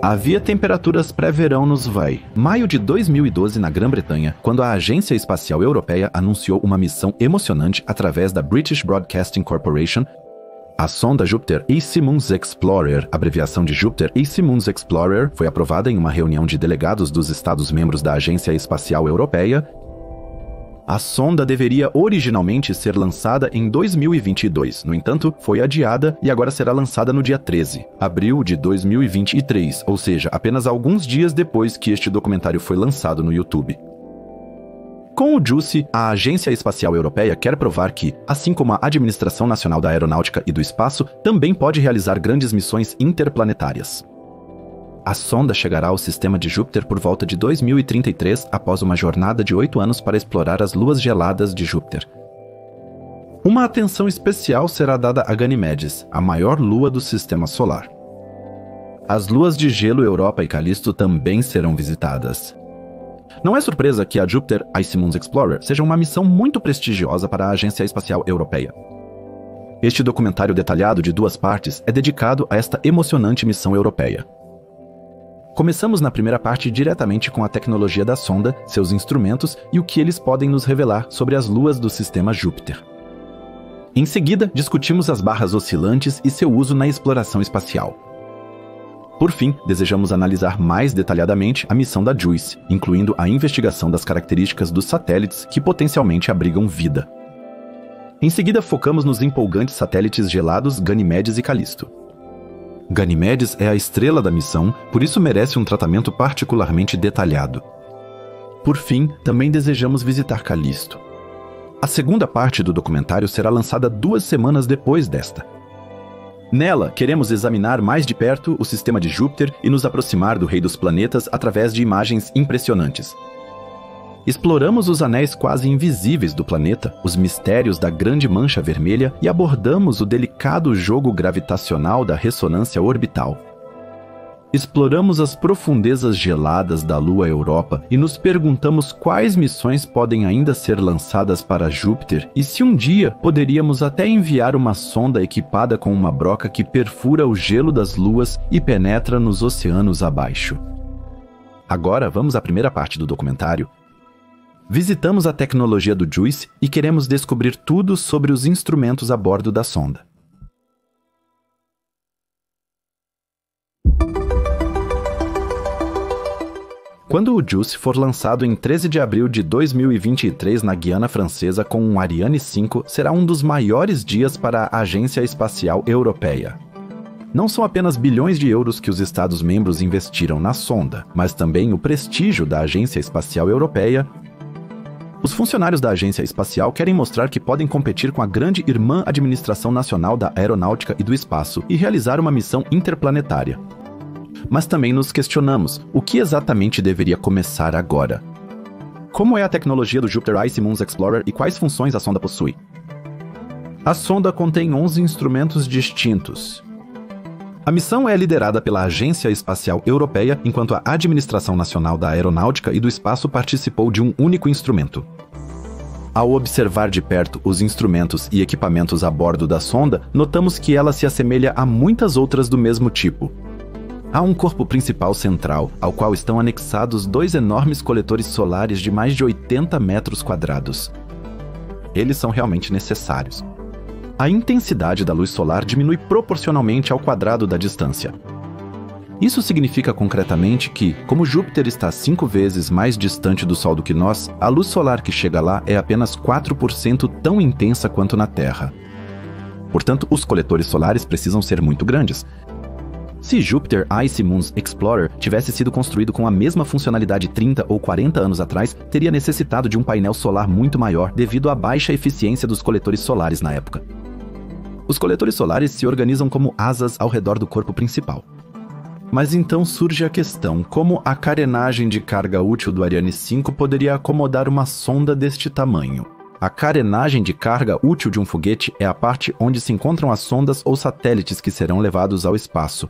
Havia temperaturas pré-verão nos vai. Maio de 2012 na Grã-Bretanha, quando a Agência Espacial Europeia anunciou uma missão emocionante através da British Broadcasting Corporation. A sonda Jupiter EC-Moons Explorer, abreviação de Jupiter EC-Moons Explorer, foi aprovada em uma reunião de delegados dos Estados-membros da Agência Espacial Europeia. A sonda deveria originalmente ser lançada em 2022, no entanto, foi adiada e agora será lançada no dia 13, abril de 2023, ou seja, apenas alguns dias depois que este documentário foi lançado no YouTube. Com o JUICE, a Agência Espacial Europeia quer provar que, assim como a Administração Nacional da Aeronáutica e do Espaço, também pode realizar grandes missões interplanetárias. A sonda chegará ao sistema de Júpiter por volta de 2033, após uma jornada de 8 anos para explorar as luas geladas de Júpiter. Uma atenção especial será dada a Ganimedes, a maior lua do sistema solar. As luas de gelo Europa e Callisto também serão visitadas. Não é surpresa que a Jupiter EC-Moons Explorer seja uma missão muito prestigiosa para a Agência Espacial Europeia. Este documentário detalhado de 2 partes é dedicado a esta emocionante missão europeia. Começamos na primeira parte diretamente com a tecnologia da sonda, seus instrumentos e o que eles podem nos revelar sobre as luas do sistema Júpiter. Em seguida, discutimos as barras oscilantes e seu uso na exploração espacial. Por fim, desejamos analisar mais detalhadamente a missão da JUICE, incluindo a investigação das características dos satélites que potencialmente abrigam vida. Em seguida, focamos nos empolgantes satélites gelados Ganimedes e Callisto. Ganimedes é a estrela da missão, por isso merece um tratamento particularmente detalhado. Por fim, também desejamos visitar Callisto. A segunda parte do documentário será lançada 2 semanas depois desta. Nela, queremos examinar mais de perto o sistema de Júpiter e nos aproximar do Rei dos Planetas através de imagens impressionantes. Exploramos os anéis quase invisíveis do planeta, os mistérios da Grande Mancha Vermelha e abordamos o delicado jogo gravitacional da ressonância orbital. Exploramos as profundezas geladas da Lua Europa e nos perguntamos quais missões podem ainda ser lançadas para Júpiter e se um dia poderíamos até enviar uma sonda equipada com uma broca que perfura o gelo das luas e penetra nos oceanos abaixo. Agora vamos à primeira parte do documentário. Visitamos a tecnologia do JUICE e queremos descobrir tudo sobre os instrumentos a bordo da sonda. Quando o JUICE for lançado em 13 de abril de 2023 na Guiana Francesa com um Ariane 5, será um dos maiores dias para a Agência Espacial Europeia. Não são apenas bilhões de euros que os Estados-membros investiram na sonda, mas também o prestígio da Agência Espacial Europeia. Os funcionários da Agência Espacial querem mostrar que podem competir com a grande irmã Administração Nacional da Aeronáutica e do Espaço e realizar uma missão interplanetária. Mas também nos questionamos, o que exatamente deveria começar agora? Como é a tecnologia do Jupiter EC-Moons Explorer e quais funções a sonda possui? A sonda contém 11 instrumentos distintos. A missão é liderada pela Agência Espacial Europeia, enquanto a Administração Nacional da Aeronáutica e do Espaço participou de um único instrumento. Ao observar de perto os instrumentos e equipamentos a bordo da sonda, notamos que ela se assemelha a muitas outras do mesmo tipo. Há um corpo principal central, ao qual estão anexados 2 enormes coletores solares de mais de 80 metros quadrados. Eles são realmente necessários. A intensidade da luz solar diminui proporcionalmente ao quadrado da distância. Isso significa concretamente que, como Júpiter está 5 vezes mais distante do Sol do que nós, a luz solar que chega lá é apenas 4% tão intensa quanto na Terra. Portanto, os coletores solares precisam ser muito grandes. Se Jupiter EC-Moons Explorer tivesse sido construído com a mesma funcionalidade 30 ou 40 anos atrás, teria necessitado de um painel solar muito maior devido à baixa eficiência dos coletores solares na época. Os coletores solares se organizam como asas ao redor do corpo principal. Mas então surge a questão, como a carenagem de carga útil do Ariane 5 poderia acomodar uma sonda deste tamanho? A carenagem de carga útil de um foguete é a parte onde se encontram as sondas ou satélites que serão levados ao espaço.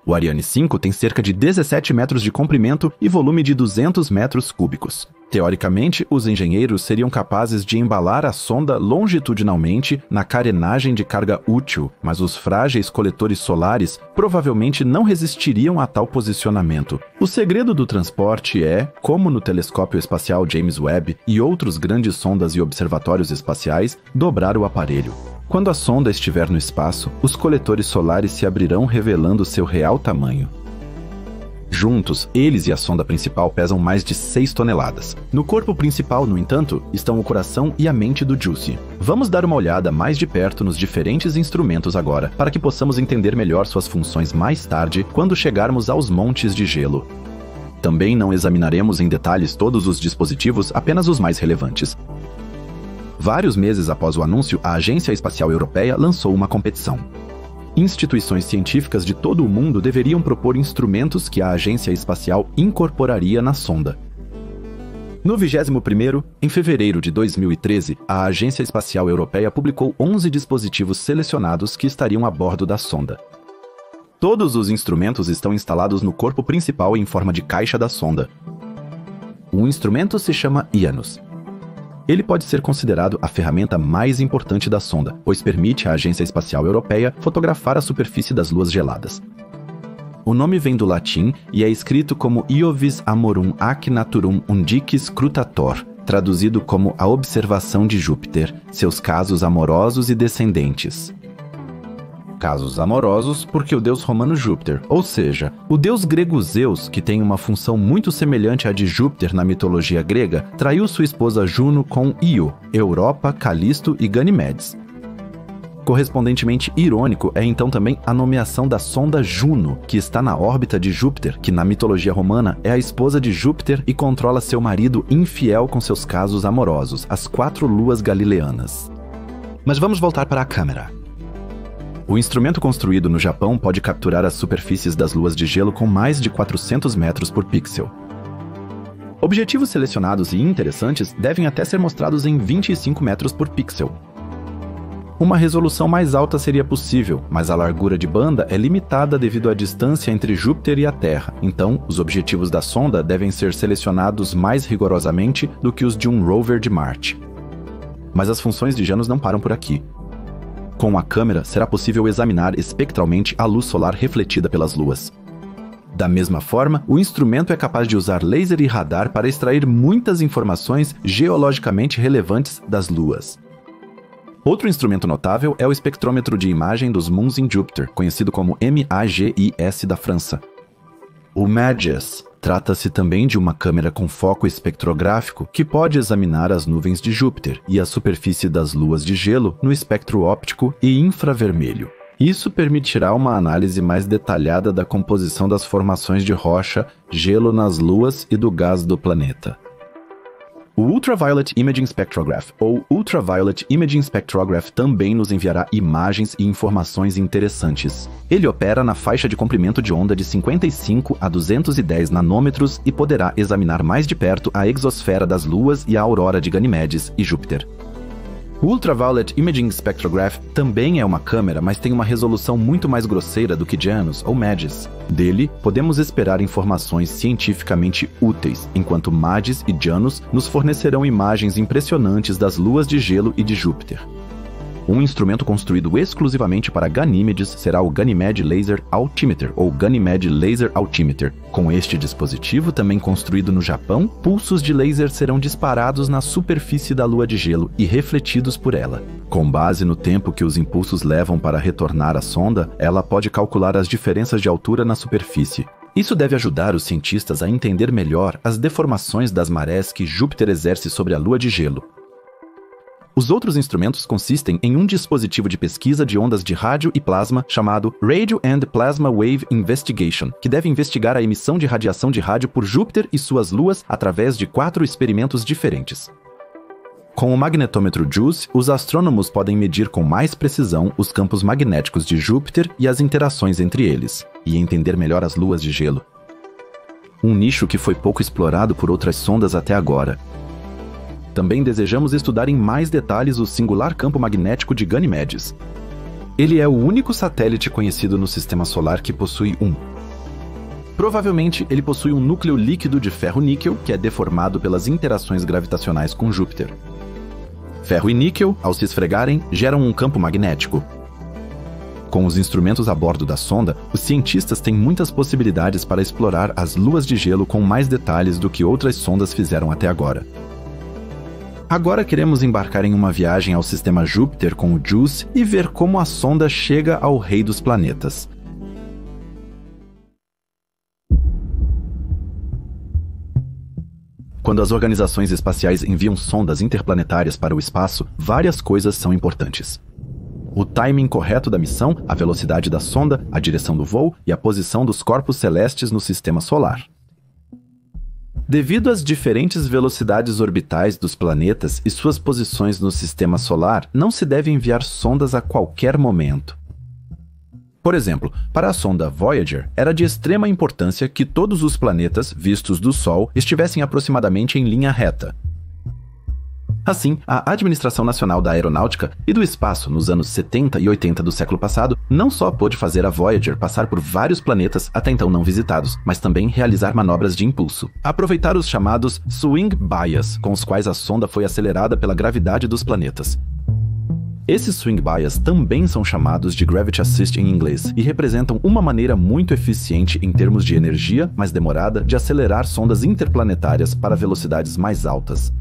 O Ariane 5 tem cerca de 17 metros de comprimento e volume de 200 metros cúbicos. Teoricamente, os engenheiros seriam capazes de embalar a sonda longitudinalmente na carenagem de carga útil, mas os frágeis coletores solares provavelmente não resistiriam a tal posicionamento. O segredo do transporte é, como no telescópio espacial James Webb e outros grandes sondas e observatórios espaciais, dobrar o aparelho. Quando a sonda estiver no espaço, os coletores solares se abrirão revelando seu real tamanho. Juntos, eles e a sonda principal pesam mais de 6 toneladas. No corpo principal, no entanto, estão o coração e a mente do Juicy. Vamos dar uma olhada mais de perto nos diferentes instrumentos agora, para que possamos entender melhor suas funções mais tarde, quando chegarmos aos montes de gelo. Também não examinaremos em detalhes todos os dispositivos, apenas os mais relevantes. Vários meses após o anúncio, a Agência Espacial Europeia lançou uma competição. Instituições científicas de todo o mundo deveriam propor instrumentos que a agência espacial incorporaria na sonda. No 21º, em fevereiro de 2013, a Agência Espacial Europeia publicou 11 dispositivos selecionados que estariam a bordo da sonda. Todos os instrumentos estão instalados no corpo principal em forma de caixa da sonda. O instrumento se chama IANOS. Ele pode ser considerado a ferramenta mais importante da sonda, pois permite à Agência Espacial Europeia fotografar a superfície das luas geladas. O nome vem do latim e é escrito como Iovis Amorum ac naturum undique scrutator, traduzido como a observação de Júpiter, seus casos amorosos e descendentes. Casos amorosos porque o deus romano Júpiter, ou seja, o deus grego Zeus, que tem uma função muito semelhante à de Júpiter na mitologia grega, traiu sua esposa Juno com Io, Europa, Calisto e Ganimedes. Correspondentemente irônico é então também a nomeação da sonda Juno, que está na órbita de Júpiter, que na mitologia romana é a esposa de Júpiter e controla seu marido infiel com seus casos amorosos, as 4 luas galileanas. Mas vamos voltar para a câmera. O instrumento construído no Japão pode capturar as superfícies das luas de gelo com mais de 400 metros por pixel. Objetivos selecionados e interessantes devem até ser mostrados em 25 metros por pixel. Uma resolução mais alta seria possível, mas a largura de banda é limitada devido à distância entre Júpiter e a Terra, então os objetivos da sonda devem ser selecionados mais rigorosamente do que os de um rover de Marte. Mas as funções de Janus não param por aqui. Com a câmera, será possível examinar espectralmente a luz solar refletida pelas luas. Da mesma forma, o instrumento é capaz de usar laser e radar para extrair muitas informações geologicamente relevantes das luas. Outro instrumento notável é o espectrômetro de imagem dos moons em Júpiter, conhecido como MAGIS da França. O MAGIS trata-se também de uma câmera com foco espectrográfico que pode examinar as nuvens de Júpiter e a superfície das luas de gelo no espectro óptico e infravermelho. Isso permitirá uma análise mais detalhada da composição das formações de rocha, gelo nas luas e do gás do planeta. O Ultraviolet Imaging Spectrograph, ou Ultraviolet Imaging Spectrograph, também nos enviará imagens e informações interessantes. Ele opera na faixa de comprimento de onda de 55 a 210 nanômetros e poderá examinar mais de perto a exosfera das luas e a aurora de Ganimedes e Júpiter. O Ultraviolet Imaging Spectrograph também é uma câmera, mas tem uma resolução muito mais grosseira do que Janus ou MAGIS. Dele, podemos esperar informações cientificamente úteis, enquanto MAGIS e Janus nos fornecerão imagens impressionantes das luas de gelo e de Júpiter. Um instrumento construído exclusivamente para Ganímedes será o Ganymede Laser Altimeter, ou Ganymede Laser Altimeter. Com este dispositivo, também construído no Japão, pulsos de laser serão disparados na superfície da lua de gelo e refletidos por ela. Com base no tempo que os impulsos levam para retornar à sonda, ela pode calcular as diferenças de altura na superfície. Isso deve ajudar os cientistas a entender melhor as deformações das marés que Júpiter exerce sobre a lua de gelo. Os outros instrumentos consistem em um dispositivo de pesquisa de ondas de rádio e plasma chamado Radio and Plasma Wave Investigation, que deve investigar a emissão de radiação de rádio por Júpiter e suas luas através de 4 experimentos diferentes. Com o magnetômetro JUICE, os astrônomos podem medir com mais precisão os campos magnéticos de Júpiter e as interações entre eles, e entender melhor as luas de gelo. Um nicho que foi pouco explorado por outras sondas até agora. Também desejamos estudar em mais detalhes o singular campo magnético de Ganimedes. Ele é o único satélite conhecido no Sistema Solar que possui um. Provavelmente, ele possui um núcleo líquido de ferro-níquel que é deformado pelas interações gravitacionais com Júpiter. Ferro e níquel, ao se esfregarem, geram um campo magnético. Com os instrumentos a bordo da sonda, os cientistas têm muitas possibilidades para explorar as luas de gelo com mais detalhes do que outras sondas fizeram até agora. Agora queremos embarcar em uma viagem ao sistema Júpiter com o JUICE e ver como a sonda chega ao rei dos planetas. Quando as organizações espaciais enviam sondas interplanetárias para o espaço, várias coisas são importantes. O timing correto da missão, a velocidade da sonda, a direção do voo e a posição dos corpos celestes no sistema solar. Devido às diferentes velocidades orbitais dos planetas e suas posições no sistema solar, não se deve enviar sondas a qualquer momento. Por exemplo, para a sonda Voyager, era de extrema importância que todos os planetas vistos do Sol estivessem aproximadamente em linha reta. Assim, a Administração Nacional da Aeronáutica e do Espaço nos anos 70 e 80 do século passado não só pôde fazer a Voyager passar por vários planetas até então não visitados, mas também realizar manobras de impulso. Aproveitar os chamados swing bias, com os quais a sonda foi acelerada pela gravidade dos planetas. Esses swing bias também são chamados de gravity assist em inglês e representam uma maneira muito eficiente em termos de energia, mas demorada, de acelerar sondas interplanetárias para velocidades mais altas.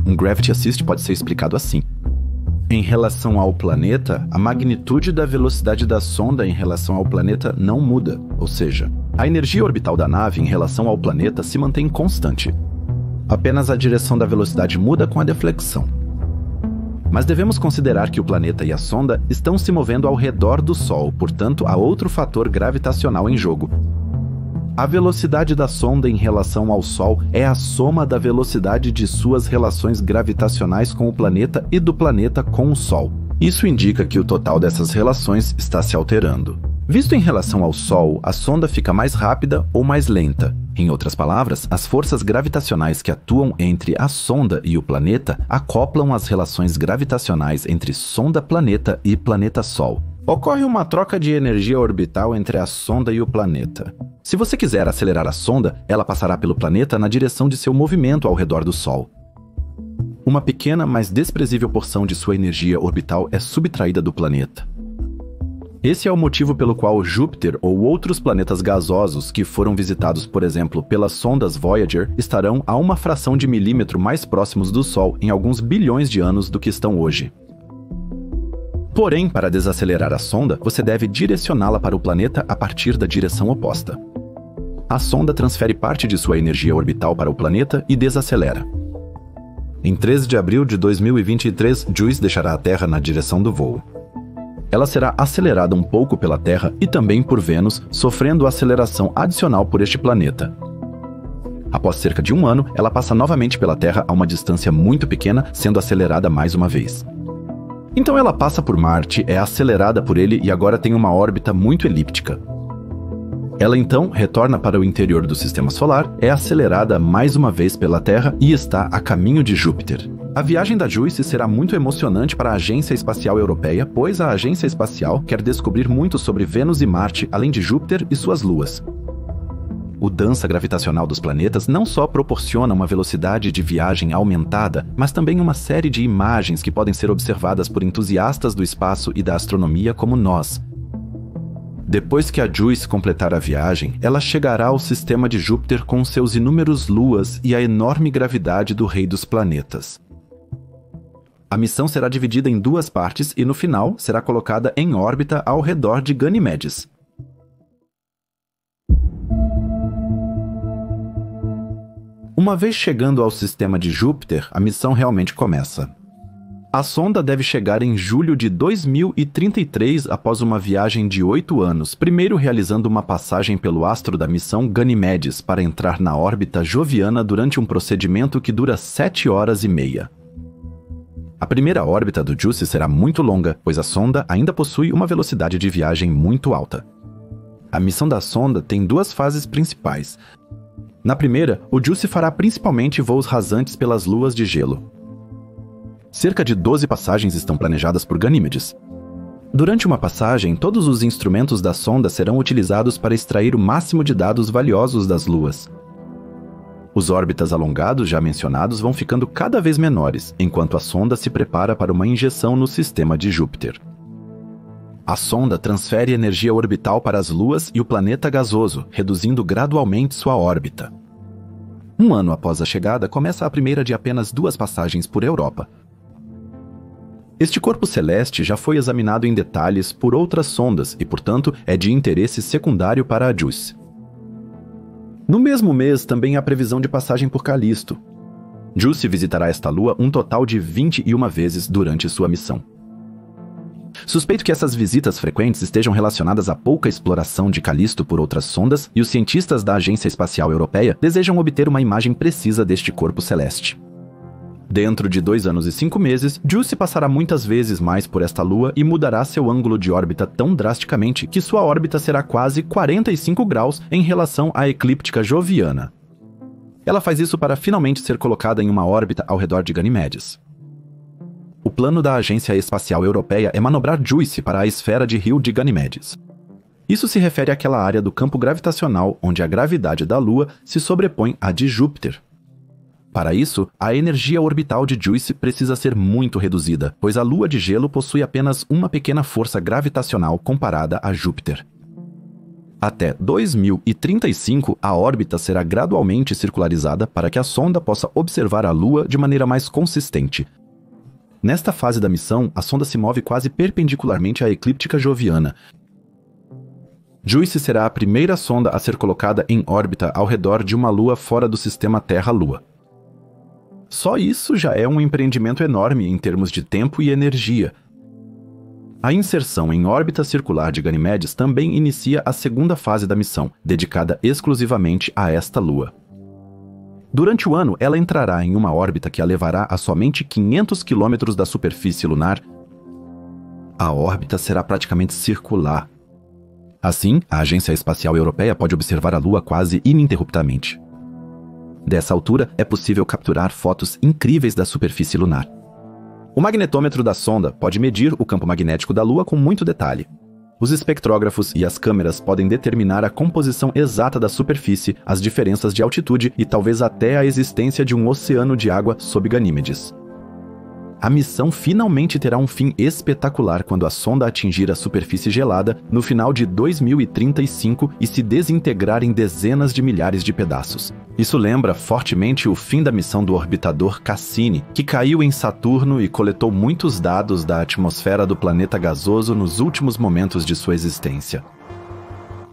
Um gravity assist pode ser explicado assim. Em relação ao planeta, a magnitude da velocidade da sonda em relação ao planeta não muda, ou seja, a energia orbital da nave em relação ao planeta se mantém constante. Apenas a direção da velocidade muda com a deflexão. Mas devemos considerar que o planeta e a sonda estão se movendo ao redor do Sol, portanto, há outro fator gravitacional em jogo. A velocidade da sonda em relação ao Sol é a soma da velocidade de suas relações gravitacionais com o planeta e do planeta com o Sol. Isso indica que o total dessas relações está se alterando. Visto em relação ao Sol, a sonda fica mais rápida ou mais lenta. Em outras palavras, as forças gravitacionais que atuam entre a sonda e o planeta acoplam as relações gravitacionais entre sonda-planeta e planeta-Sol. Ocorre uma troca de energia orbital entre a sonda e o planeta. Se você quiser acelerar a sonda, ela passará pelo planeta na direção de seu movimento ao redor do Sol. Uma pequena, mas desprezível porção de sua energia orbital é subtraída do planeta. Esse é o motivo pelo qual Júpiter ou outros planetas gasosos que foram visitados, por exemplo, pelas sondas Voyager, estarão a uma fração de milímetro mais próximos do Sol em alguns bilhões de anos do que estão hoje. Porém, para desacelerar a sonda, você deve direcioná-la para o planeta a partir da direção oposta. A sonda transfere parte de sua energia orbital para o planeta e desacelera. Em 13 de abril de 2023, JUICE deixará a Terra na direção do voo. Ela será acelerada um pouco pela Terra e também por Vênus, sofrendo aceleração adicional por este planeta. Após cerca de um ano, ela passa novamente pela Terra a uma distância muito pequena, sendo acelerada mais uma vez. Então ela passa por Marte, é acelerada por ele e agora tem uma órbita muito elíptica. Ela então retorna para o interior do Sistema Solar, é acelerada mais uma vez pela Terra e está a caminho de Júpiter. A viagem da JUICE será muito emocionante para a Agência Espacial Europeia, pois a Agência Espacial quer descobrir muito sobre Vênus e Marte, além de Júpiter e suas luas. O dança gravitacional dos planetas não só proporciona uma velocidade de viagem aumentada, mas também uma série de imagens que podem ser observadas por entusiastas do espaço e da astronomia como nós. Depois que a JUICE completar a viagem, ela chegará ao sistema de Júpiter com seus inúmeros luas e a enorme gravidade do rei dos planetas. A missão será dividida em duas partes e, no final, será colocada em órbita ao redor de Ganimedes. Uma vez chegando ao sistema de Júpiter, a missão realmente começa. A sonda deve chegar em julho de 2033 após uma viagem de 8 anos, primeiro realizando uma passagem pelo astro da missão Ganimedes para entrar na órbita joviana durante um procedimento que dura 7 horas e meia. A primeira órbita do JUICE será muito longa, pois a sonda ainda possui uma velocidade de viagem muito alta. A missão da sonda tem duas fases principais. Na primeira, o JUICE fará principalmente voos rasantes pelas luas de gelo. Cerca de 12 passagens estão planejadas por Ganimedes. Durante uma passagem, todos os instrumentos da sonda serão utilizados para extrair o máximo de dados valiosos das luas. Os órbitas alongados já mencionados vão ficando cada vez menores, enquanto a sonda se prepara para uma injeção no sistema de Júpiter. A sonda transfere energia orbital para as luas e o planeta gasoso, reduzindo gradualmente sua órbita. Um ano após a chegada, começa a primeira de apenas 2 passagens por Europa. Este corpo celeste já foi examinado em detalhes por outras sondas e, portanto, é de interesse secundário para a JUICE. No mesmo mês, também há previsão de passagem por Calisto. JUICE visitará esta lua um total de 21 vezes durante sua missão. Suspeito que essas visitas frequentes estejam relacionadas à pouca exploração de Calisto por outras sondas e os cientistas da Agência Espacial Europeia desejam obter uma imagem precisa deste corpo celeste. Dentro de 2 anos e 5 meses, JUICE passará muitas vezes mais por esta lua e mudará seu ângulo de órbita tão drasticamente que sua órbita será quase 45 graus em relação à eclíptica joviana. Ela faz isso para finalmente ser colocada em uma órbita ao redor de Ganimedes. O plano da Agência Espacial Europeia é manobrar JUICE para a esfera de Rio de Ganimedes. Isso se refere àquela área do campo gravitacional onde a gravidade da Lua se sobrepõe à de Júpiter. Para isso, a energia orbital de JUICE precisa ser muito reduzida, pois a Lua de gelo possui apenas uma pequena força gravitacional comparada a Júpiter. Até 2035, a órbita será gradualmente circularizada para que a sonda possa observar a Lua de maneira mais consistente. Nesta fase da missão, a sonda se move quase perpendicularmente à eclíptica joviana. JUICE será a primeira sonda a ser colocada em órbita ao redor de uma lua fora do sistema Terra-Lua. Só isso já é um empreendimento enorme em termos de tempo e energia. A inserção em órbita circular de Ganimedes também inicia a segunda fase da missão, dedicada exclusivamente a esta lua. Durante o ano, ela entrará em uma órbita que a levará a somente 500 quilômetros da superfície lunar. A órbita será praticamente circular. Assim, a Agência Espacial Europeia pode observar a Lua quase ininterruptamente. Dessa altura, é possível capturar fotos incríveis da superfície lunar. O magnetômetro da sonda pode medir o campo magnético da Lua com muito detalhe. Os espectrógrafos e as câmeras podem determinar a composição exata da superfície, as diferenças de altitude e talvez até a existência de um oceano de água sob Ganímedes. A missão finalmente terá um fim espetacular quando a sonda atingir a superfície gelada no final de 2035 e se desintegrar em dezenas de milhares de pedaços. Isso lembra fortemente o fim da missão do orbitador Cassini, que caiu em Saturno e coletou muitos dados da atmosfera do planeta gasoso nos últimos momentos de sua existência.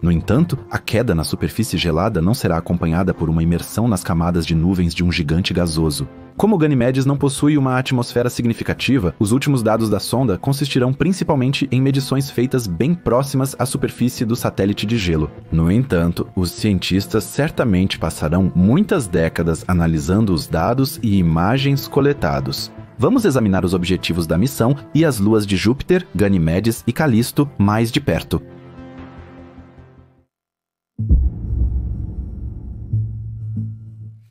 No entanto, a queda na superfície gelada não será acompanhada por uma imersão nas camadas de nuvens de um gigante gasoso. Como Ganimedes não possui uma atmosfera significativa, os últimos dados da sonda consistirão principalmente em medições feitas bem próximas à superfície do satélite de gelo. No entanto, os cientistas certamente passarão muitas décadas analisando os dados e imagens coletados. Vamos examinar os objetivos da missão e as luas de Júpiter, Ganimedes e Calisto mais de perto.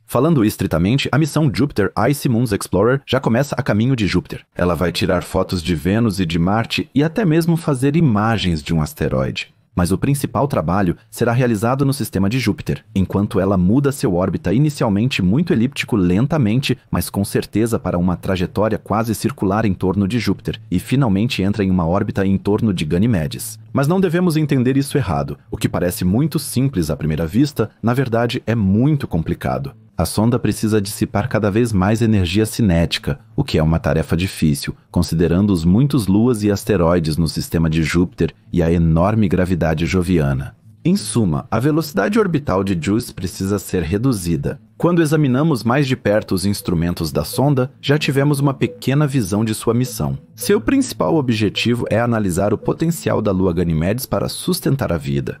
Falando estritamente, a missão Jupiter Icy Moons Explorer já começa a caminho de Júpiter. Ela vai tirar fotos de Vênus e de Marte e até mesmo fazer imagens de um asteroide. Mas o principal trabalho será realizado no sistema de Júpiter, enquanto ela muda seu órbita inicialmente muito elíptico lentamente, mas com certeza para uma trajetória quase circular em torno de Júpiter, e finalmente entra em uma órbita em torno de Ganimedes. Mas não devemos entender isso errado. O que parece muito simples à primeira vista, na verdade é muito complicado. A sonda precisa dissipar cada vez mais energia cinética, o que é uma tarefa difícil, considerando os muitos luas e asteroides no sistema de Júpiter e a enorme gravidade joviana. Em suma, a velocidade orbital de JUICE precisa ser reduzida. Quando examinamos mais de perto os instrumentos da sonda, já tivemos uma pequena visão de sua missão. Seu principal objetivo é analisar o potencial da lua Ganimedes para sustentar a vida.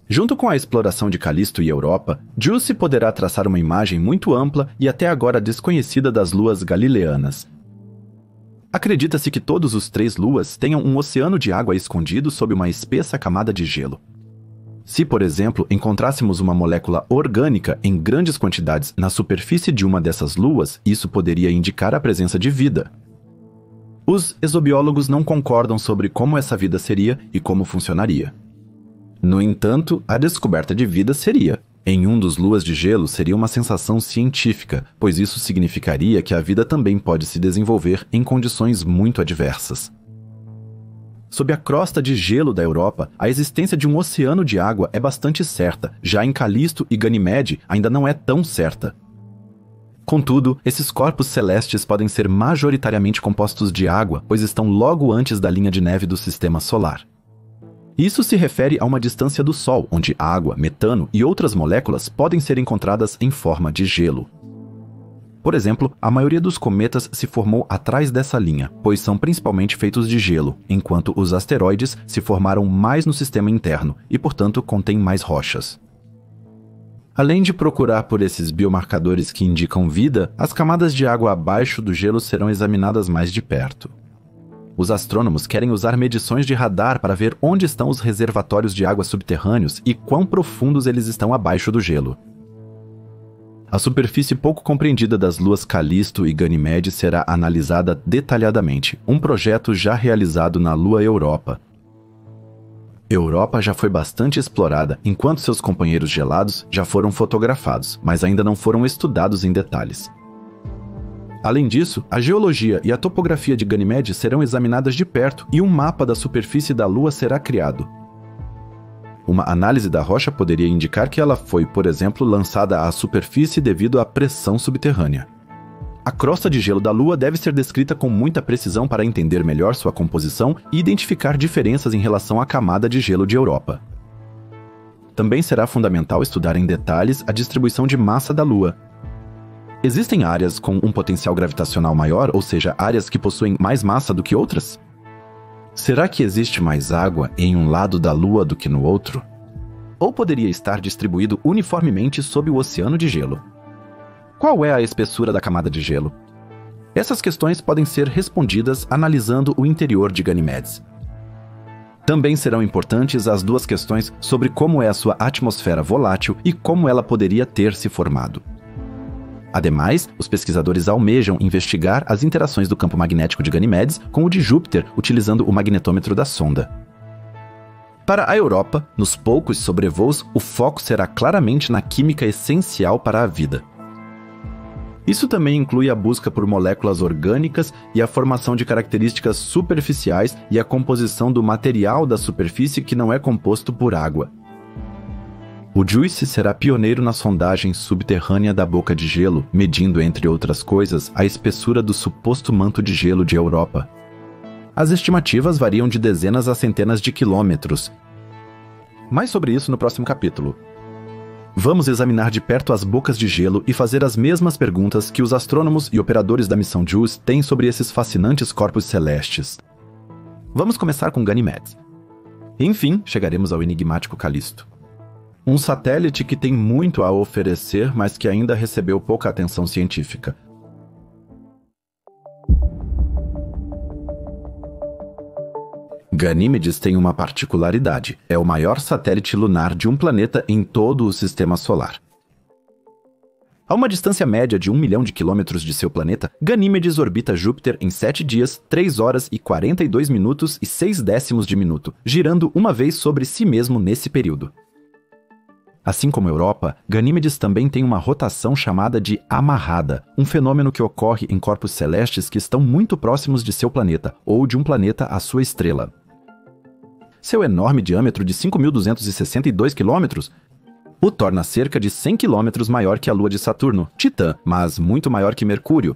Junto com a exploração de Calisto e Europa, JUICE poderá traçar uma imagem muito ampla e até agora desconhecida das luas galileanas. Acredita-se que todos os 3 luas tenham um oceano de água escondido sob uma espessa camada de gelo. Se, por exemplo, encontrássemos uma molécula orgânica em grandes quantidades na superfície de uma dessas luas, isso poderia indicar a presença de vida. Os exobiólogos não concordam sobre como essa vida seria e como funcionaria. No entanto, a descoberta de vida seria. Em um dos luas de gelo seria uma sensação científica, pois isso significaria que a vida também pode se desenvolver em condições muito adversas. Sob a crosta de gelo da Europa, a existência de um oceano de água é bastante certa, já em Calisto e Ganímede ainda não é tão certa. Contudo, esses corpos celestes podem ser majoritariamente compostos de água, pois estão logo antes da linha de neve do sistema solar. Isso se refere a uma distância do Sol, onde água, metano e outras moléculas podem ser encontradas em forma de gelo. Por exemplo, a maioria dos cometas se formou atrás dessa linha, pois são principalmente feitos de gelo, enquanto os asteroides se formaram mais no sistema interno e, portanto, contêm mais rochas. Além de procurar por esses biomarcadores que indicam vida, as camadas de água abaixo do gelo serão examinadas mais de perto. Os astrônomos querem usar medições de radar para ver onde estão os reservatórios de água subterrâneos e quão profundos eles estão abaixo do gelo. A superfície pouco compreendida das luas Calisto e Ganímede será analisada detalhadamente, um projeto já realizado na lua Europa. Europa já foi bastante explorada, enquanto seus companheiros gelados já foram fotografados, mas ainda não foram estudados em detalhes. Além disso, a geologia e a topografia de Ganímede serão examinadas de perto e um mapa da superfície da Lua será criado. Uma análise da rocha poderia indicar que ela foi, por exemplo, lançada à superfície devido à pressão subterrânea. A crosta de gelo da Lua deve ser descrita com muita precisão para entender melhor sua composição e identificar diferenças em relação à camada de gelo de Europa. Também será fundamental estudar em detalhes a distribuição de massa da Lua. Existem áreas com um potencial gravitacional maior, ou seja, áreas que possuem mais massa do que outras? Será que existe mais água em um lado da Lua do que no outro? Ou poderia estar distribuído uniformemente sob o oceano de gelo? Qual é a espessura da camada de gelo? Essas questões podem ser respondidas analisando o interior de Ganímedes. Também serão importantes as duas questões sobre como é a sua atmosfera volátil e como ela poderia ter se formado. Ademais, os pesquisadores almejam investigar as interações do campo magnético de Ganímedes com o de Júpiter, utilizando o magnetômetro da sonda. Para a Europa, nos poucos sobrevoos, o foco será claramente na química essencial para a vida. Isso também inclui a busca por moléculas orgânicas e a formação de características superficiais e a composição do material da superfície que não é composto por água. O JUICE será pioneiro na sondagem subterrânea da boca de gelo, medindo, entre outras coisas, a espessura do suposto manto de gelo de Europa. As estimativas variam de dezenas a centenas de quilômetros. Mais sobre isso no próximo capítulo. Vamos examinar de perto as bocas de gelo e fazer as mesmas perguntas que os astrônomos e operadores da missão JUICE têm sobre esses fascinantes corpos celestes. Vamos começar com Ganímedes. Enfim, chegaremos ao enigmático Calisto. Um satélite que tem muito a oferecer, mas que ainda recebeu pouca atenção científica. Ganímedes tem uma particularidade: é o maior satélite lunar de um planeta em todo o sistema solar. A uma distância média de 1 milhão de quilômetros de seu planeta, Ganímedes orbita Júpiter em 7 dias, 3 horas e 42 minutos e 6 décimos de minuto, girando uma vez sobre si mesmo nesse período. Assim como Europa, Ganímedes também tem uma rotação chamada de amarrada, um fenômeno que ocorre em corpos celestes que estão muito próximos de seu planeta, ou de um planeta à sua estrela. Seu enorme diâmetro de 5.262 km o torna cerca de 100 km maior que a Lua de Saturno, Titã, mas muito maior que Mercúrio.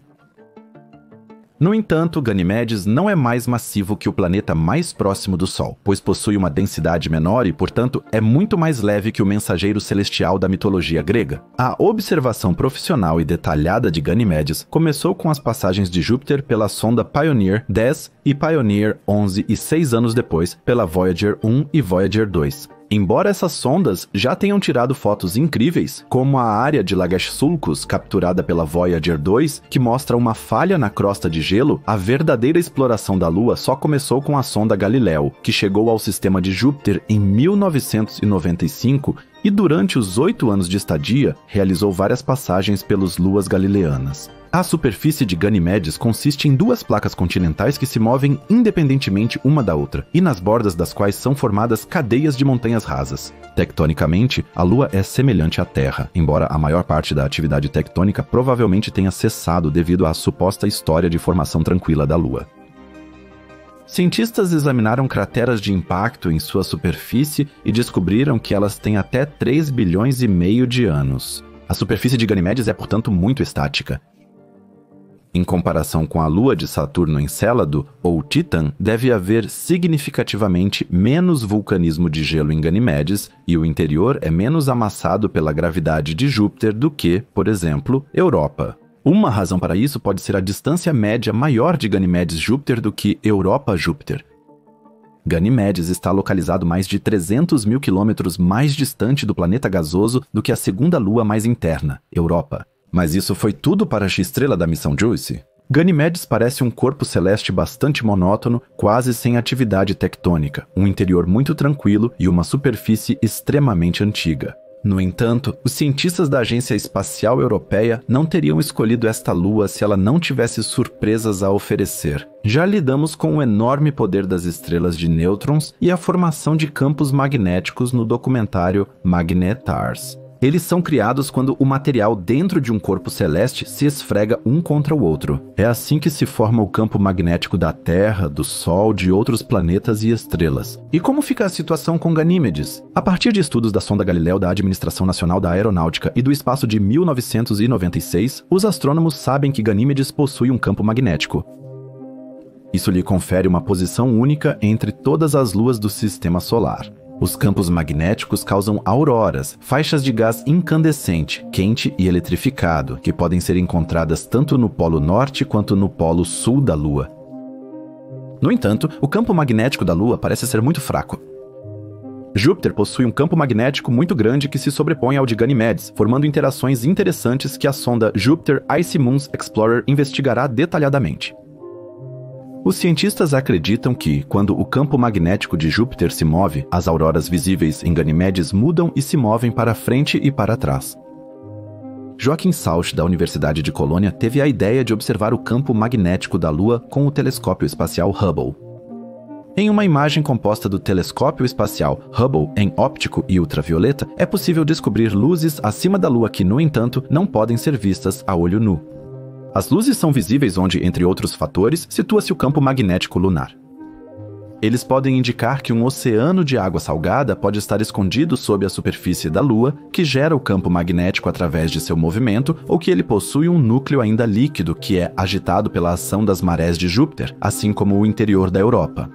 No entanto, Ganímedes não é mais massivo que o planeta mais próximo do Sol, pois possui uma densidade menor e, portanto, é muito mais leve que o mensageiro celestial da mitologia grega. A observação profissional e detalhada de Ganímedes começou com as passagens de Júpiter pela sonda Pioneer 10 e Pioneer 11 e 6 anos depois pela Voyager 1 e Voyager 2. Embora essas sondas já tenham tirado fotos incríveis, como a área de Lagash-Sulcus capturada pela Voyager 2, que mostra uma falha na crosta de gelo, a verdadeira exploração da Lua só começou com a sonda Galileu, que chegou ao sistema de Júpiter em 1995 E durante os 8 anos de estadia, realizou várias passagens pelas luas galileanas. A superfície de Ganimedes consiste em 2 placas continentais que se movem independentemente uma da outra, e nas bordas das quais são formadas cadeias de montanhas rasas. Tectonicamente, a Lua é semelhante à Terra, embora a maior parte da atividade tectônica provavelmente tenha cessado devido à suposta história de formação tranquila da Lua. Cientistas examinaram crateras de impacto em sua superfície e descobriram que elas têm até 3 bilhões e meio de anos. A superfície de Ganimedes é, portanto, muito estática. Em comparação com a Lua de Saturno Encélado, ou Titã, deve haver significativamente menos vulcanismo de gelo em Ganimedes e o interior é menos amassado pela gravidade de Júpiter do que, por exemplo, Europa. Uma razão para isso pode ser a distância média maior de Ganimedes-Júpiter do que Europa-Júpiter. Ganimedes está localizado mais de 300 mil quilômetros mais distante do planeta gasoso do que a segunda lua mais interna, Europa. Mas isso foi tudo para a estrela da missão JUICE? Ganimedes parece um corpo celeste bastante monótono, quase sem atividade tectônica, um interior muito tranquilo e uma superfície extremamente antiga. No entanto, os cientistas da Agência Espacial Europeia não teriam escolhido esta lua se ela não tivesse surpresas a oferecer. Já lidamos com o enorme poder das estrelas de nêutrons e a formação de campos magnéticos no documentário Magnetars. Eles são criados quando o material dentro de um corpo celeste se esfrega um contra o outro. É assim que se forma o campo magnético da Terra, do Sol, de outros planetas e estrelas. E como fica a situação com Ganímedes? A partir de estudos da sonda Galileu da Administração Nacional da Aeronáutica e do espaço de 1996, os astrônomos sabem que Ganímedes possui um campo magnético. Isso lhe confere uma posição única entre todas as luas do Sistema Solar. Os campos magnéticos causam auroras, faixas de gás incandescente, quente e eletrificado, que podem ser encontradas tanto no polo norte quanto no polo sul da Lua. No entanto, o campo magnético da Lua parece ser muito fraco. Júpiter possui um campo magnético muito grande que se sobrepõe ao de Ganimedes, formando interações interessantes que a sonda Jupiter Icy Moons Explorer investigará detalhadamente. Os cientistas acreditam que, quando o campo magnético de Júpiter se move, as auroras visíveis em Ganimedes mudam e se movem para frente e para trás. Joachim Sauch, da Universidade de Colônia, teve a ideia de observar o campo magnético da Lua com o telescópio espacial Hubble. Em uma imagem composta do telescópio espacial Hubble em óptico e ultravioleta, é possível descobrir luzes acima da Lua que, no entanto, não podem ser vistas a olho nu. As luzes são visíveis onde, entre outros fatores, situa-se o campo magnético lunar. Eles podem indicar que um oceano de água salgada pode estar escondido sob a superfície da Lua, que gera o campo magnético através de seu movimento, ou que ele possui um núcleo ainda líquido que é agitado pela ação das marés de Júpiter, assim como o interior da Europa.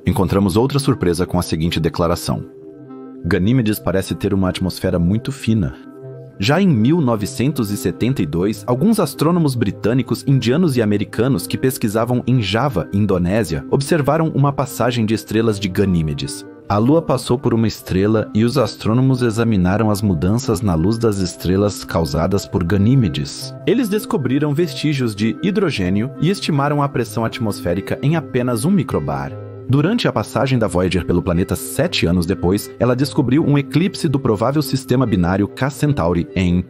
Encontramos outra surpresa com a seguinte declaração: Ganímedes parece ter uma atmosfera muito fina. Já em 1972, alguns astrônomos britânicos, indianos e americanos que pesquisavam em Java, Indonésia, observaram uma passagem de estrelas de Ganímedes. A Lua passou por uma estrela e os astrônomos examinaram as mudanças na luz das estrelas causadas por Ganímedes. Eles descobriram vestígios de hidrogênio e estimaram a pressão atmosférica em apenas 1 microbar. Durante a passagem da Voyager pelo planeta 7 anos depois, ela descobriu um eclipse do provável sistema binário K Centauri em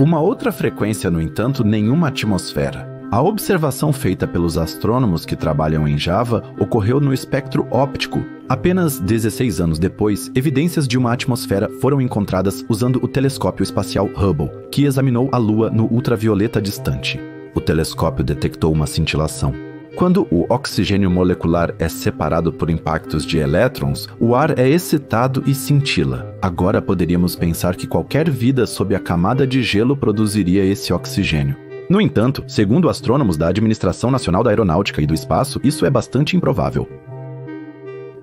uma outra frequência, no entanto, nenhuma atmosfera. A observação feita pelos astrônomos que trabalham em Java ocorreu no espectro óptico. Apenas 16 anos depois, evidências de uma atmosfera foram encontradas usando o telescópio espacial Hubble, que examinou a Lua no ultravioleta distante. O telescópio detectou uma cintilação. Quando o oxigênio molecular é separado por impactos de elétrons, o ar é excitado e cintila. Agora poderíamos pensar que qualquer vida sob a camada de gelo produziria esse oxigênio. No entanto, segundo astrônomos da Administração Nacional da Aeronáutica e do Espaço, isso é bastante improvável.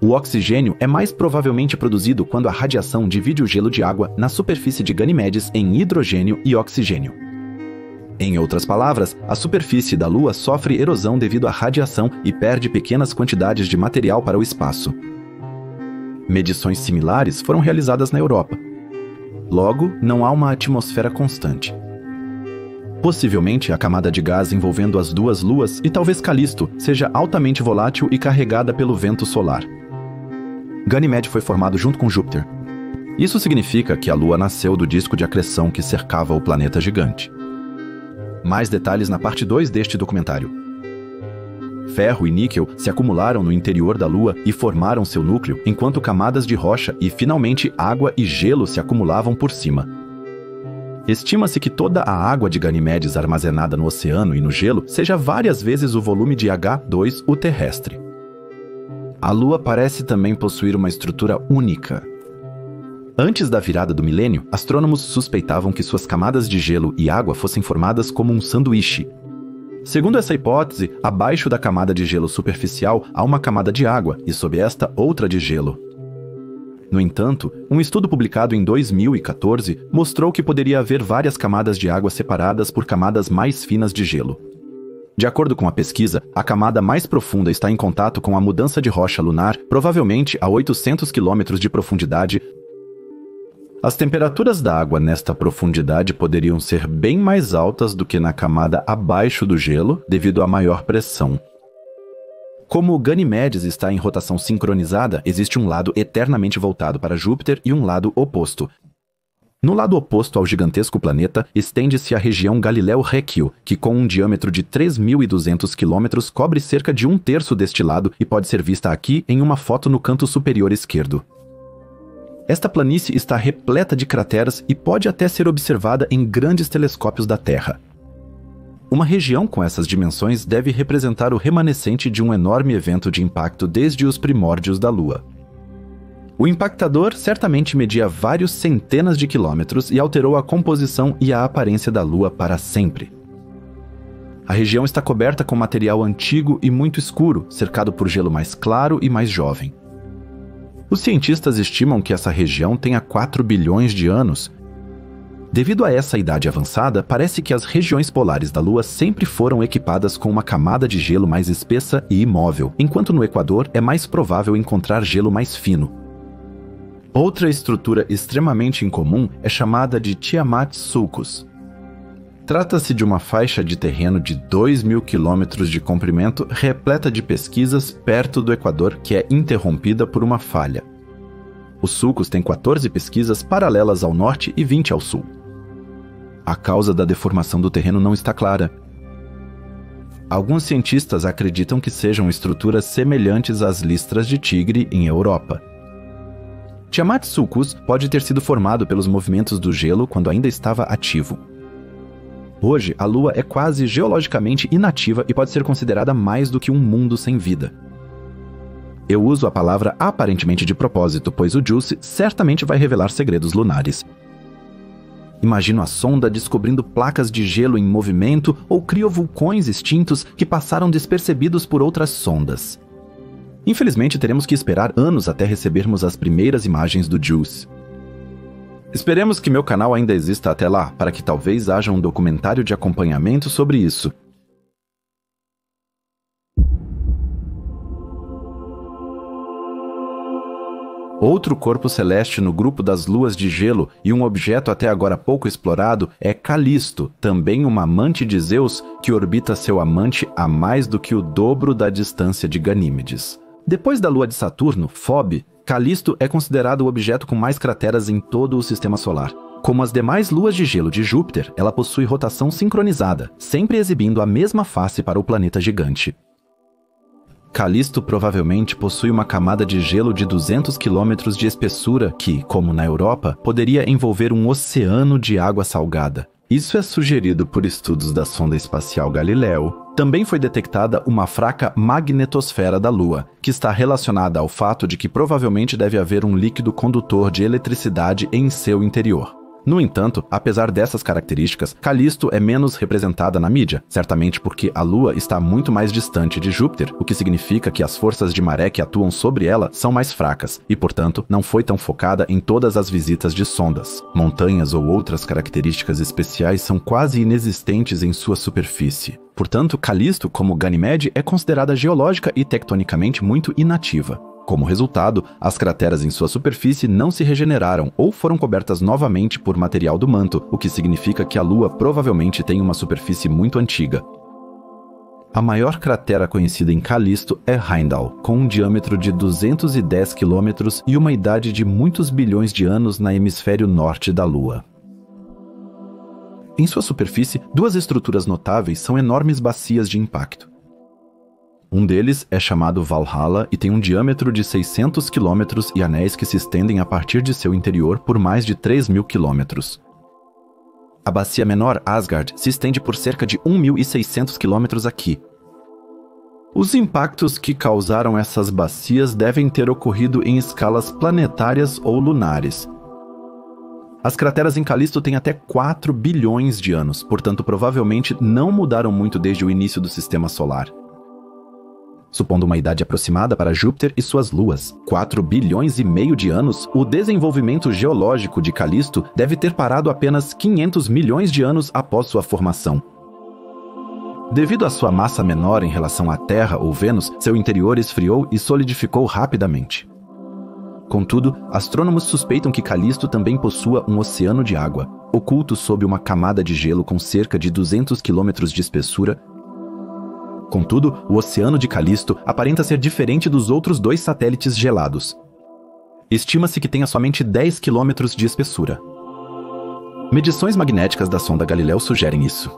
O oxigênio é mais provavelmente produzido quando a radiação divide o gelo de água na superfície de Ganímedes em hidrogênio e oxigênio. Em outras palavras, a superfície da Lua sofre erosão devido à radiação e perde pequenas quantidades de material para o espaço. Medições similares foram realizadas na Europa. Logo, não há uma atmosfera constante. Possivelmente, a camada de gás envolvendo as duas luas e talvez Calisto seja altamente volátil e carregada pelo vento solar. Ganímedes foi formado junto com Júpiter. Isso significa que a Lua nasceu do disco de acreção que cercava o planeta gigante. Mais detalhes na parte 2 deste documentário. Ferro e níquel se acumularam no interior da Lua e formaram seu núcleo, enquanto camadas de rocha e, finalmente, água e gelo se acumulavam por cima. Estima-se que toda a água de Ganimedes armazenada no oceano e no gelo seja várias vezes o volume de H2, o terrestre. A Lua parece também possuir uma estrutura única. Antes da virada do milênio, astrônomos suspeitavam que suas camadas de gelo e água fossem formadas como um sanduíche. Segundo essa hipótese, abaixo da camada de gelo superficial há uma camada de água e sob esta outra de gelo. No entanto, um estudo publicado em 2014 mostrou que poderia haver várias camadas de água separadas por camadas mais finas de gelo. De acordo com a pesquisa, a camada mais profunda está em contato com a mudança de rocha lunar, provavelmente a 800 km de profundidade. As temperaturas da água nesta profundidade poderiam ser bem mais altas do que na camada abaixo do gelo, devido à maior pressão. Como Ganimedes está em rotação sincronizada, existe um lado eternamente voltado para Júpiter e um lado oposto. No lado oposto ao gigantesco planeta, estende-se a região Galileu-Réquio, que com um diâmetro de 3.200 km cobre cerca de 1/3 deste lado e pode ser vista aqui em uma foto no canto superior esquerdo. Esta planície está repleta de crateras e pode até ser observada em grandes telescópios da Terra. Uma região com essas dimensões deve representar o remanescente de um enorme evento de impacto desde os primórdios da Lua. O impactador certamente media vários centenas de quilômetros e alterou a composição e a aparência da Lua para sempre. A região está coberta com material antigo e muito escuro, cercado por gelo mais claro e mais jovem. Os cientistas estimam que essa região tenha 4 bilhões de anos. Devido a essa idade avançada, parece que as regiões polares da Lua sempre foram equipadas com uma camada de gelo mais espessa e imóvel, enquanto no Equador é mais provável encontrar gelo mais fino. Outra estrutura extremamente incomum é chamada de Tiamat-Sulcus. Trata-se de uma faixa de terreno de 2.000 km de comprimento repleta de pesquisas perto do Equador que é interrompida por uma falha. Os sulcos têm 14 pesquisas paralelas ao norte e 20 ao sul. A causa da deformação do terreno não está clara. Alguns cientistas acreditam que sejam estruturas semelhantes às listras de tigre em Europa. Tiamat-Sulcus pode ter sido formado pelos movimentos do gelo quando ainda estava ativo. Hoje, a Lua é quase geologicamente inativa e pode ser considerada mais do que um mundo sem vida. Eu uso a palavra aparentemente de propósito, pois o JUICE certamente vai revelar segredos lunares. Imagino a sonda descobrindo placas de gelo em movimento ou criovulcões extintos que passaram despercebidos por outras sondas. Infelizmente, teremos que esperar anos até recebermos as primeiras imagens do JUICE. Esperemos que meu canal ainda exista até lá, para que talvez haja um documentário de acompanhamento sobre isso. Outro corpo celeste no grupo das luas de gelo e um objeto até agora pouco explorado é Calisto, também uma amante de Zeus que orbita seu amante a mais do que o dobro da distância de Ganímedes. Depois da lua de Saturno, Phoebe, Calisto é considerado o objeto com mais crateras em todo o sistema solar. Como as demais luas de gelo de Júpiter, ela possui rotação sincronizada, sempre exibindo a mesma face para o planeta gigante. Calisto provavelmente possui uma camada de gelo de 200 km de espessura que, como na Europa, poderia envolver um oceano de água salgada. Isso é sugerido por estudos da sonda espacial Galileu. Também foi detectada uma fraca magnetosfera da Lua, que está relacionada ao fato de que provavelmente deve haver um líquido condutor de eletricidade em seu interior. No entanto, apesar dessas características, Calisto é menos representada na mídia, certamente porque a Lua está muito mais distante de Júpiter, o que significa que as forças de maré que atuam sobre ela são mais fracas e, portanto, não foi tão focada em todas as visitas de sondas. Montanhas ou outras características especiais são quase inexistentes em sua superfície. Portanto, Calisto, como Ganímede, é considerada geológica e tectonicamente muito inativa. Como resultado, as crateras em sua superfície não se regeneraram ou foram cobertas novamente por material do manto, o que significa que a Lua provavelmente tem uma superfície muito antiga. A maior cratera conhecida em Calisto é Heimdall, com um diâmetro de 210 km e uma idade de muitos bilhões de anos na hemisfério norte da Lua. Em sua superfície, duas estruturas notáveis são enormes bacias de impacto. Um deles é chamado Valhalla e tem um diâmetro de 600 km e anéis que se estendem a partir de seu interior por mais de 3.000 km. A bacia menor, Asgard, se estende por cerca de 1.600 km aqui. Os impactos que causaram essas bacias devem ter ocorrido em escalas planetárias ou lunares. As crateras em Calisto têm até 4 bilhões de anos, portanto provavelmente não mudaram muito desde o início do Sistema Solar. Supondo uma idade aproximada para Júpiter e suas luas, 4 bilhões e meio de anos, o desenvolvimento geológico de Calisto deve ter parado apenas 500 milhões de anos após sua formação. Devido à sua massa menor em relação à Terra ou Vênus, seu interior esfriou e solidificou rapidamente. Contudo, astrônomos suspeitam que Calisto também possua um oceano de água, oculto sob uma camada de gelo com cerca de 200 km de espessura. Contudo, o oceano de Calisto aparenta ser diferente dos outros dois satélites gelados. Estima-se que tenha somente 10 km de espessura. Medições magnéticas da sonda Galileu sugerem isso.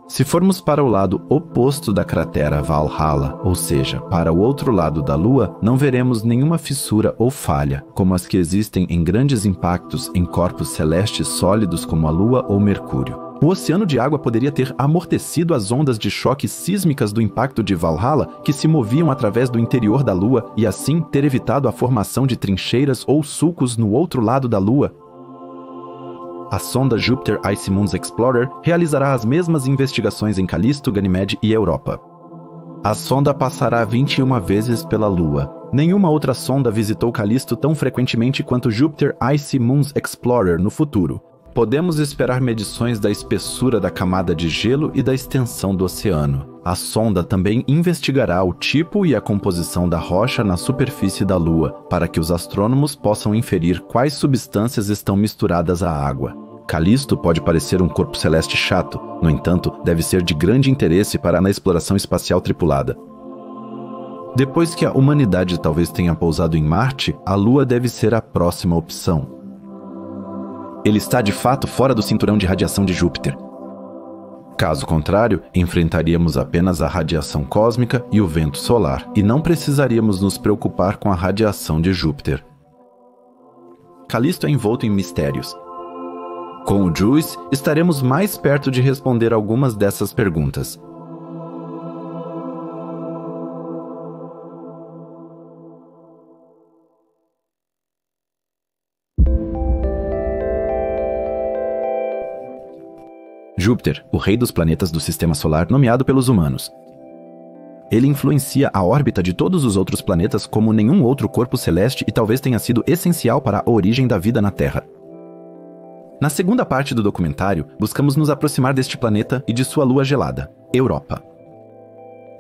Se formos para o lado oposto da cratera Valhalla, ou seja, para o outro lado da Lua, não veremos nenhuma fissura ou falha, como as que existem em grandes impactos em corpos celestes sólidos como a Lua ou Mercúrio. O oceano de água poderia ter amortecido as ondas de choque sísmicas do impacto de Valhalla que se moviam através do interior da Lua e assim ter evitado a formação de trincheiras ou sulcos no outro lado da Lua. A sonda Jupiter Icy Moons Explorer realizará as mesmas investigações em Calisto, Ganímede e Europa. A sonda passará 21 vezes pela Lua. Nenhuma outra sonda visitou Calisto tão frequentemente quanto Jupiter Icy Moons Explorer no futuro. Podemos esperar medições da espessura da camada de gelo e da extensão do oceano. A sonda também investigará o tipo e a composição da rocha na superfície da Lua, para que os astrônomos possam inferir quais substâncias estão misturadas à água. Calisto pode parecer um corpo celeste chato, no entanto, deve ser de grande interesse para a exploração espacial tripulada. Depois que a humanidade talvez tenha pousado em Marte, a Lua deve ser a próxima opção. Ele está de fato fora do cinturão de radiação de Júpiter. Caso contrário, enfrentaríamos apenas a radiação cósmica e o vento solar, e não precisaríamos nos preocupar com a radiação de Júpiter. Calisto é envolto em mistérios. Com o JUICE, estaremos mais perto de responder algumas dessas perguntas. Júpiter, o rei dos planetas do Sistema Solar nomeado pelos humanos. Ele influencia a órbita de todos os outros planetas como nenhum outro corpo celeste e talvez tenha sido essencial para a origem da vida na Terra. Na segunda parte do documentário, buscamos nos aproximar deste planeta e de sua lua gelada, Europa.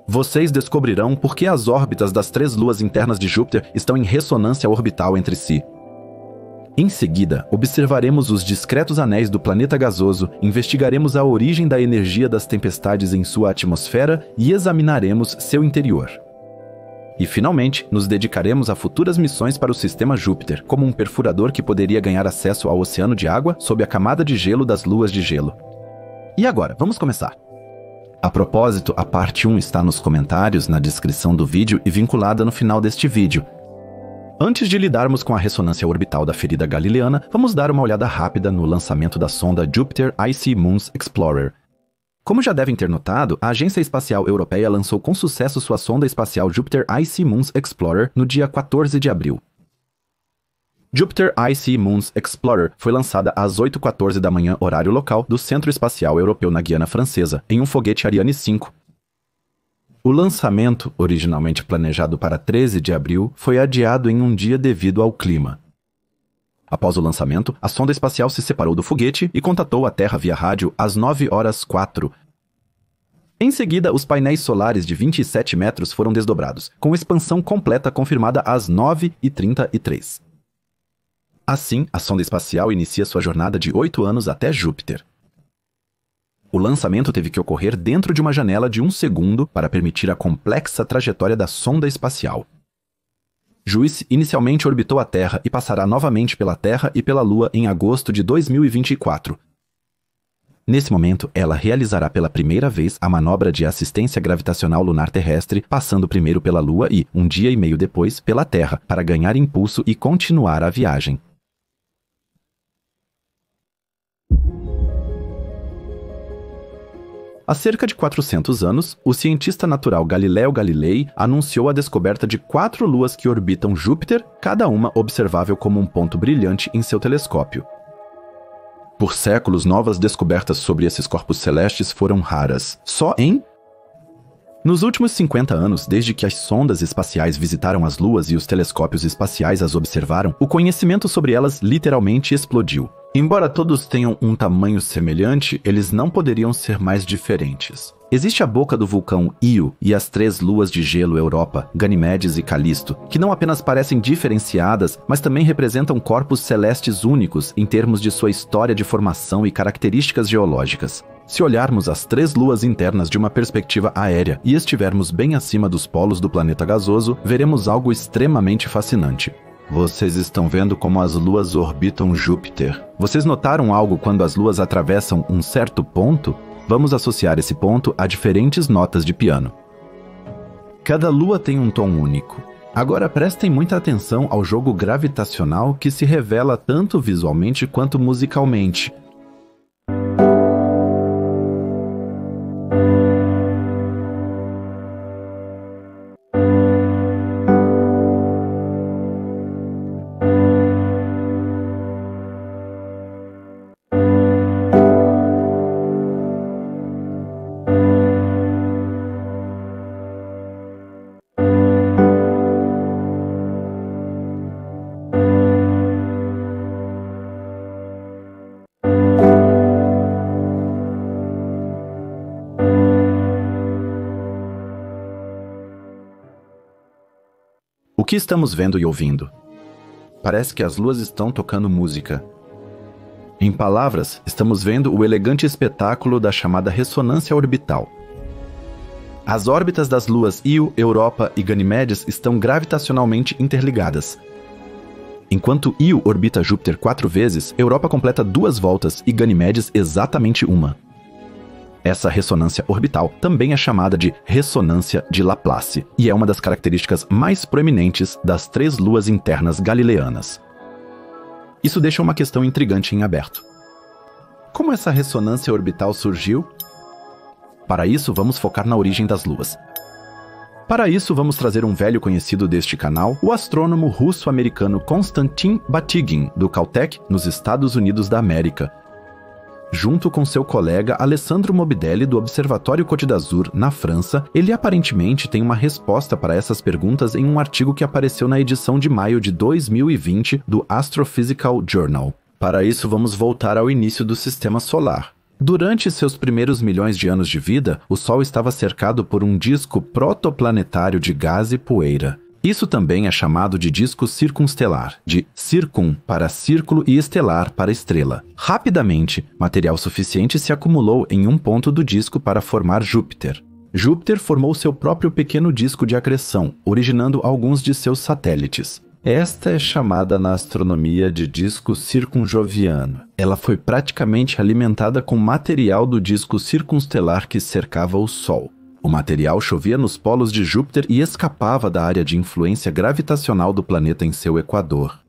Vocês descobrirão por que as órbitas das 3 luas internas de Júpiter estão em ressonância orbital entre si. Em seguida, observaremos os discretos anéis do planeta gasoso, investigaremos a origem da energia das tempestades em sua atmosfera e examinaremos seu interior. E, finalmente, nos dedicaremos a futuras missões para o sistema Júpiter, como um perfuraador que poderia ganhar acesso ao oceano de água sob a camada de gelo das luas de gelo. E agora, vamos começar. A propósito, a parte 1 está nos comentários, na descrição do vídeo e vinculada no final deste vídeo. Antes de lidarmos com a ressonância orbital da ferida galileana, vamos dar uma olhada rápida no lançamento da sonda Jupiter Icy Moons Explorer. Como já devem ter notado, a Agência Espacial Europeia lançou com sucesso sua sonda espacial Jupiter Icy Moons Explorer no dia 14 de abril. Jupiter Icy Moons Explorer foi lançada às 8h14 da manhã, horário local, do Centro Espacial Europeu na Guiana Francesa, em um foguete Ariane 5. O lançamento, originalmente planejado para 13 de abril, foi adiado em um dia devido ao clima. Após o lançamento, a sonda espacial se separou do foguete e contatou a Terra via rádio às 9h04. Em seguida, os painéis solares de 27 metros foram desdobrados, com expansão completa confirmada às 9h33. Assim, a sonda espacial inicia sua jornada de 8 anos até Júpiter. O lançamento teve que ocorrer dentro de uma janela de 1 segundo para permitir a complexa trajetória da sonda espacial. JUICE inicialmente orbitou a Terra e passará novamente pela Terra e pela Lua em agosto de 2024. Nesse momento, ela realizará pela primeira vez a manobra de assistência gravitacional lunar terrestre, passando primeiro pela Lua e, 1 dia e meio depois, pela Terra, para ganhar impulso e continuar a viagem. Há cerca de 400 anos, o cientista natural Galileu Galilei anunciou a descoberta de 4 luas que orbitam Júpiter, cada uma observável como um ponto brilhante em seu telescópio. Por séculos, novas descobertas sobre esses corpos celestes foram raras. Nos últimos 50 anos, desde que as sondas espaciais visitaram as luas e os telescópios espaciais as observaram, o conhecimento sobre elas literalmente explodiu. Embora todos tenham um tamanho semelhante, eles não poderiam ser mais diferentes. Existe a boca do vulcão Io e as 3 luas de gelo Europa, Ganimedes e Calisto, que não apenas parecem diferenciadas, mas também representam corpos celestes únicos em termos de sua história de formação e características geológicas. Se olharmos as 3 luas internas de uma perspectiva aérea e estivermos bem acima dos polos do planeta gasoso, veremos algo extremamente fascinante. Vocês estão vendo como as luas orbitam Júpiter. Vocês notaram algo quando as luas atravessam um certo ponto? Vamos associar esse ponto a diferentes notas de piano. Cada lua tem um tom único. Agora prestem muita atenção ao jogo gravitacional que se revela tanto visualmente quanto musicalmente. O que estamos vendo e ouvindo? Parece que as luas estão tocando música. Em palavras, estamos vendo o elegante espetáculo da chamada ressonância orbital. As órbitas das luas Io, Europa e Ganimedes estão gravitacionalmente interligadas. Enquanto Io orbita Júpiter 4 vezes, Europa completa 2 voltas e Ganimedes exatamente 1. Essa ressonância orbital também é chamada de ressonância de Laplace, e é uma das características mais proeminentes das 3 luas internas galileanas. Isso deixa uma questão intrigante em aberto. Como essa ressonância orbital surgiu? Para isso, vamos focar na origem das luas. Para isso, vamos trazer um velho conhecido deste canal, o astrônomo russo-americano Konstantin Batygin, do Caltech, nos Estados Unidos da América, junto com seu colega Alessandro Mobidelli do Observatório Côte d'Azur, na França. Ele aparentemente tem uma resposta para essas perguntas em um artigo que apareceu na edição de maio de 2020 do Astrophysical Journal. Para isso, vamos voltar ao início do Sistema Solar. Durante seus primeiros milhões de anos de vida, o Sol estava cercado por um disco protoplanetário de gás e poeira. Isso também é chamado de disco circunstelar, de circum para círculo e estelar para estrela. Rapidamente, material suficiente se acumulou em um ponto do disco para formar Júpiter. Júpiter formou seu próprio pequeno disco de acreção, originando alguns de seus satélites. Esta é chamada na astronomia de disco circunjoviano. Ela foi praticamente alimentada com material do disco circunstelar que cercava o Sol. O material chovia nos polos de Júpiter e escapava da área de influência gravitacional do planeta em seu equador.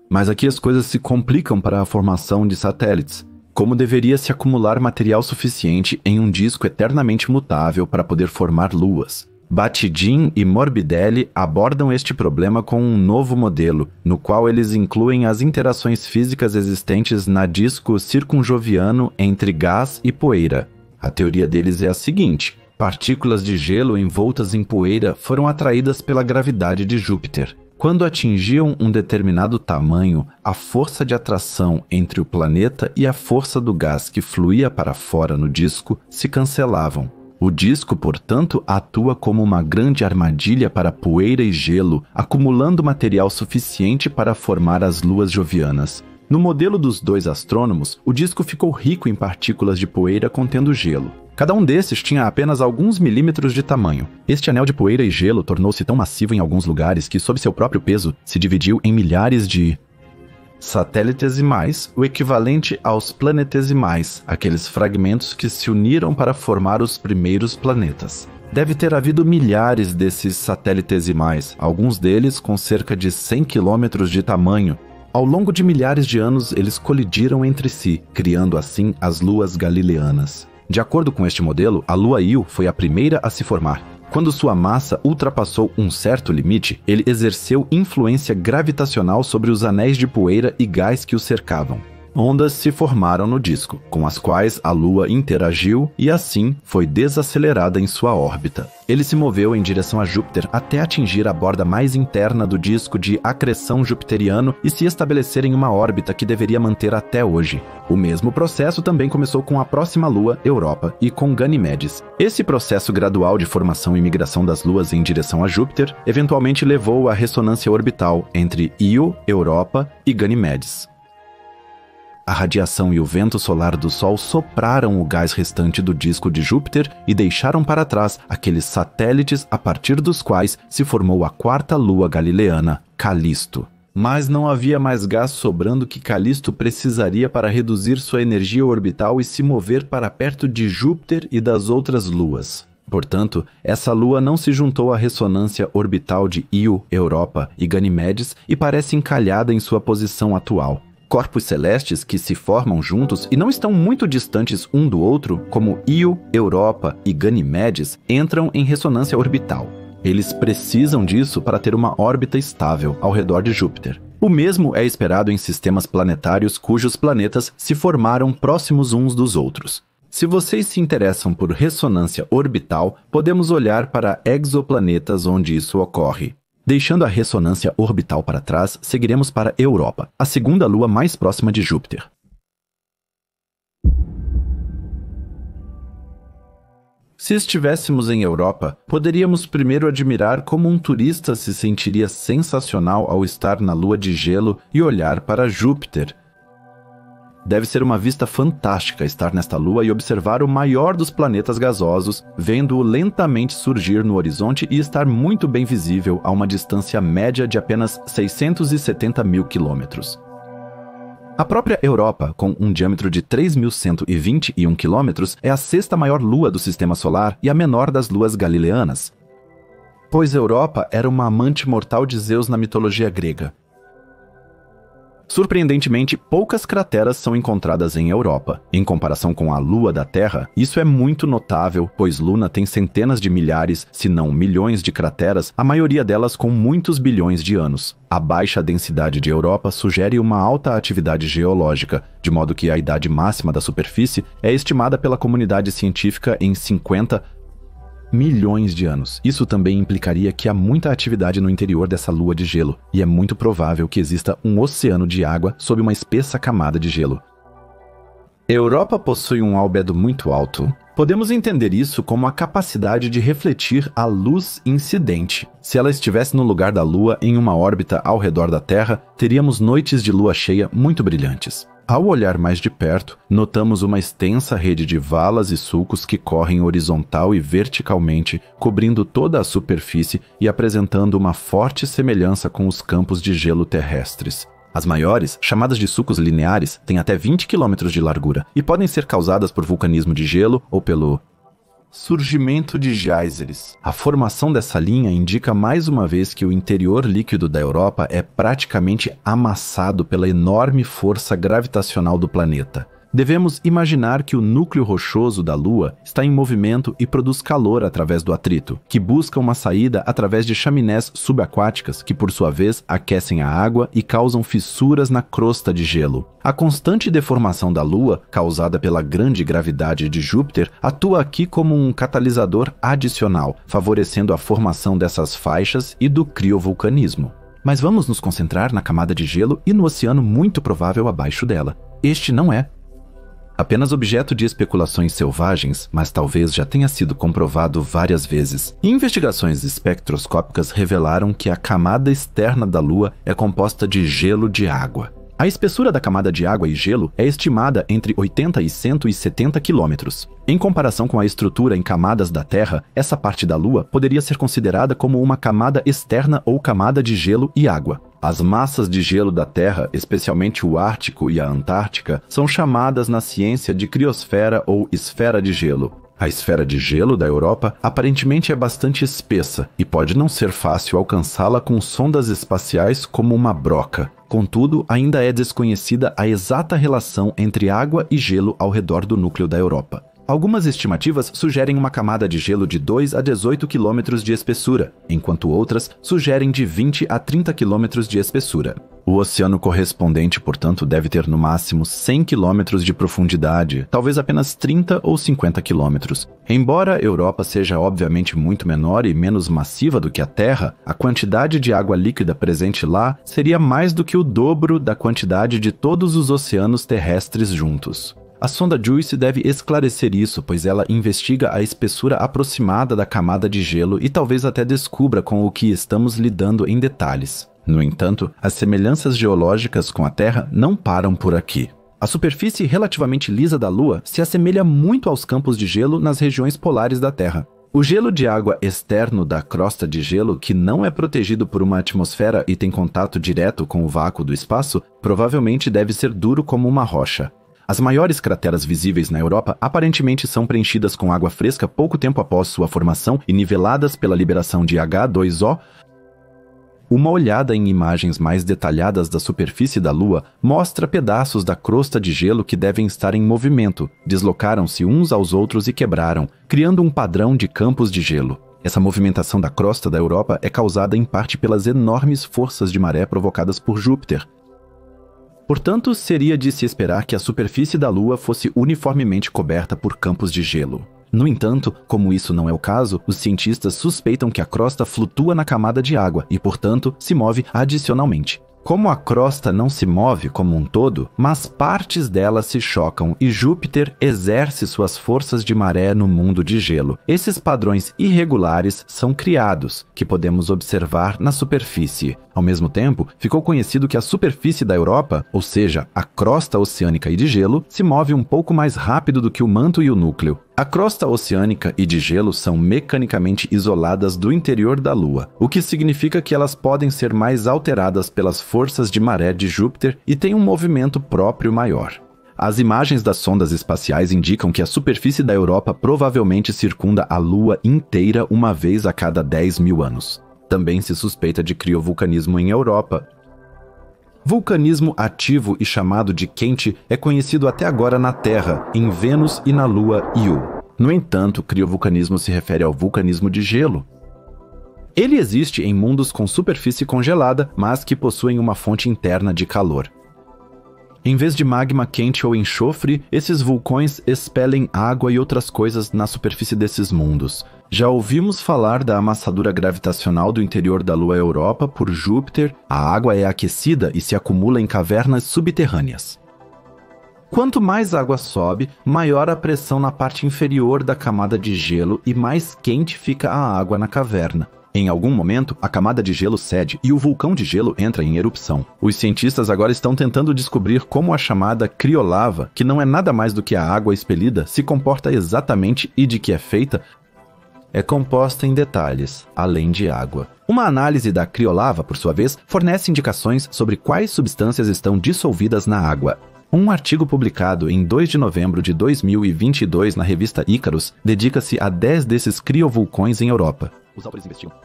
Mas aqui as coisas se complicam para a formação de satélites. Como deveria se acumular material suficiente em um disco eternamente mutável para poder formar luas? Batygin e Morbidelli abordam este problema com um novo modelo, no qual eles incluem as interações físicas existentes na disco circunjoviano entre gás e poeira. A teoria deles é a seguinte: partículas de gelo envoltas em poeira foram atraídas pela gravidade de Júpiter. Quando atingiam um determinado tamanho, a força de atração entre o planeta e a força do gás que fluía para fora no disco se cancelavam. O disco, portanto, atua como uma grande armadilha para poeira e gelo, acumulando material suficiente para formar as luas jovianas. No modelo dos dois astrônomos, o disco ficou rico em partículas de poeira contendo gelo. Cada um desses tinha apenas alguns milímetros de tamanho. Este anel de poeira e gelo tornou-se tão massivo em alguns lugares que, sob seu próprio peso, se dividiu em milhares de satelitesimais, o equivalente aos planetesimais, aqueles fragmentos que se uniram para formar os primeiros planetas. Deve ter havido milhares desses satelitesimais, alguns deles com cerca de 100 quilômetros de tamanho. Ao longo de milhares de anos, eles colidiram entre si, criando assim as luas galileanas. De acordo com este modelo, a lua Io foi a primeira a se formar. Quando sua massa ultrapassou um certo limite, ele exerceu influência gravitacional sobre os anéis de poeira e gás que o cercavam. Ondas se formaram no disco, com as quais a Lua interagiu e assim foi desacelerada em sua órbita. Ele se moveu em direção a Júpiter até atingir a borda mais interna do disco de acreção jupiteriano e se estabelecer em uma órbita que deveria manter até hoje. O mesmo processo também começou com a próxima Lua, Europa, e com Ganimedes. Esse processo gradual de formação e migração das luas em direção a Júpiter eventualmente levou à ressonância orbital entre Io, Europa e Ganimedes. A radiação e o vento solar do Sol sopraram o gás restante do disco de Júpiter e deixaram para trás aqueles satélites a partir dos quais se formou a quarta lua galileana, Calisto. Mas não havia mais gás sobrando que Calisto precisaria para reduzir sua energia orbital e se mover para perto de Júpiter e das outras luas. Portanto, essa lua não se juntou à ressonância orbital de Io, Europa e Ganimedes e parece encalhada em sua posição atual. Corpos celestes que se formam juntos e não estão muito distantes um do outro, como Io, Europa e Ganimedes, entram em ressonância orbital. Eles precisam disso para ter uma órbita estável ao redor de Júpiter. O mesmo é esperado em sistemas planetários cujos planetas se formaram próximos uns dos outros. Se vocês se interessam por ressonância orbital, podemos olhar para exoplanetas onde isso ocorre. Deixando a ressonância orbital para trás, seguiremos para Europa, a segunda lua mais próxima de Júpiter. Se estivéssemos em Europa, poderíamos primeiro admirar como um turista se sentiria sensacional ao estar na lua de gelo e olhar para Júpiter. Deve ser uma vista fantástica estar nesta lua e observar o maior dos planetas gasosos, vendo-o lentamente surgir no horizonte e estar muito bem visível a uma distância média de apenas 670 mil quilômetros. A própria Europa, com um diâmetro de 3.121 quilômetros, é a sexta maior lua do Sistema Solar e a menor das luas galileanas, pois Europa era uma amante mortal de Zeus na mitologia grega. Surpreendentemente, poucas crateras são encontradas em Europa. Em comparação com a Lua da Terra, isso é muito notável, pois Luna tem centenas de milhares, se não milhões de crateras, a maioria delas com muitos bilhões de anos. A baixa densidade de Europa sugere uma alta atividade geológica, de modo que a idade máxima da superfície é estimada pela comunidade científica em 50 milhões de anos. Isso também implicaria que há muita atividade no interior dessa lua de gelo, e é muito provável que exista um oceano de água sob uma espessa camada de gelo. Europa possui um albedo muito alto. Podemos entender isso como a capacidade de refletir a luz incidente. Se ela estivesse no lugar da Lua em uma órbita ao redor da Terra, teríamos noites de lua cheia muito brilhantes. Ao olhar mais de perto, notamos uma extensa rede de valas e sulcos que correm horizontal e verticalmente, cobrindo toda a superfície e apresentando uma forte semelhança com os campos de gelo terrestres. As maiores, chamadas de sulcos lineares, têm até 20 km de largura e podem ser causadas por vulcanismo de gelo ou pelo surgimento de geysers. A formação dessa linha indica mais uma vez que o interior líquido da Europa é praticamente amassado pela enorme força gravitacional do planeta. Devemos imaginar que o núcleo rochoso da Lua está em movimento e produz calor através do atrito, que busca uma saída através de chaminés subaquáticas que, por sua vez, aquecem a água e causam fissuras na crosta de gelo. A constante deformação da Lua, causada pela grande gravidade de Júpiter, atua aqui como um catalisador adicional, favorecendo a formação dessas faixas e do criovulcanismo. Mas vamos nos concentrar na camada de gelo e no oceano muito provável abaixo dela. Este não é apenas objeto de especulações selvagens, mas talvez já tenha sido comprovado várias vezes. Investigações espectroscópicas revelaram que a camada externa da Lua é composta de gelo de água. A espessura da camada de água e gelo é estimada entre 80 e 170 quilômetros. Em comparação com a estrutura em camadas da Terra, essa parte da Lua poderia ser considerada como uma camada externa ou camada de gelo e água. As massas de gelo da Terra, especialmente o Ártico e a Antártica, são chamadas na ciência de criosfera ou esfera de gelo. A esfera de gelo da Europa aparentemente é bastante espessa e pode não ser fácil alcançá-la com sondas espaciais como uma broca. Contudo, ainda é desconhecida a exata relação entre água e gelo ao redor do núcleo da Europa. Algumas estimativas sugerem uma camada de gelo de 2 a 18 km de espessura, enquanto outras sugerem de 20 a 30 km de espessura. O oceano correspondente, portanto, deve ter no máximo 100 km de profundidade, talvez apenas 30 ou 50 km. Embora a Europa seja obviamente muito menor e menos massiva do que a Terra, a quantidade de água líquida presente lá seria mais do que o dobro da quantidade de todos os oceanos terrestres juntos. A sonda JUICE deve esclarecer isso, pois ela investiga a espessura aproximada da camada de gelo e talvez até descubra com o que estamos lidando em detalhes. No entanto, as semelhanças geológicas com a Terra não param por aqui. A superfície relativamente lisa da Lua se assemelha muito aos campos de gelo nas regiões polares da Terra. O gelo de água externo da crosta de gelo, que não é protegido por uma atmosfera e tem contato direto com o vácuo do espaço, provavelmente deve ser duro como uma rocha. As maiores crateras visíveis na Europa aparentemente são preenchidas com água fresca pouco tempo após sua formação e niveladas pela liberação de H2O. Uma olhada em imagens mais detalhadas da superfície da Lua mostra pedaços da crosta de gelo que devem estar em movimento, deslocaram-se uns aos outros e quebraram, criando um padrão de campos de gelo. Essa movimentação da crosta da Europa é causada em parte pelas enormes forças de maré provocadas por Júpiter. Portanto, seria de se esperar que a superfície da Lua fosse uniformemente coberta por campos de gelo. No entanto, como isso não é o caso, os cientistas suspeitam que a crosta flutua na camada de água e, portanto, se move adicionalmente. Como a crosta não se move como um todo, mas partes dela se chocam e Júpiter exerce suas forças de maré no mundo de gelo. Esses padrões irregulares são criados, que podemos observar na superfície. Ao mesmo tempo, ficou conhecido que a superfície da Europa, ou seja, a crosta oceânica e de gelo, se move um pouco mais rápido do que o manto e o núcleo. A crosta oceânica e de gelo são mecanicamente isoladas do interior da Lua, o que significa que elas podem ser mais alteradas pelas forças de maré de Júpiter e têm um movimento próprio maior. As imagens das sondas espaciais indicam que a superfície da Europa provavelmente circunda a Lua inteira uma vez a cada 10 mil anos. Também se suspeita de criovulcanismo em Europa. Vulcanismo ativo e chamado de quente é conhecido até agora na Terra, em Vênus e na Lua Io. No entanto, criovulcanismo se refere ao vulcanismo de gelo. Ele existe em mundos com superfície congelada, mas que possuem uma fonte interna de calor. Em vez de magma quente ou enxofre, esses vulcões expelem água e outras coisas na superfície desses mundos. Já ouvimos falar da amassadura gravitacional do interior da Lua Europa por Júpiter. A água é aquecida e se acumula em cavernas subterrâneas. Quanto mais água sobe, maior a pressão na parte inferior da camada de gelo e mais quente fica a água na caverna. Em algum momento, a camada de gelo cede e o vulcão de gelo entra em erupção. Os cientistas agora estão tentando descobrir como a chamada criolava, que não é nada mais do que a água expelida, se comporta exatamente e de que é feita. É composta em detalhes, além de água. Uma análise da criolava, por sua vez, fornece indicações sobre quais substâncias estão dissolvidas na água. Um artigo publicado em 2 de novembro de 2022 na revista Icarus dedica-se a 10 desses criovulcões em Europa. Os autores investigam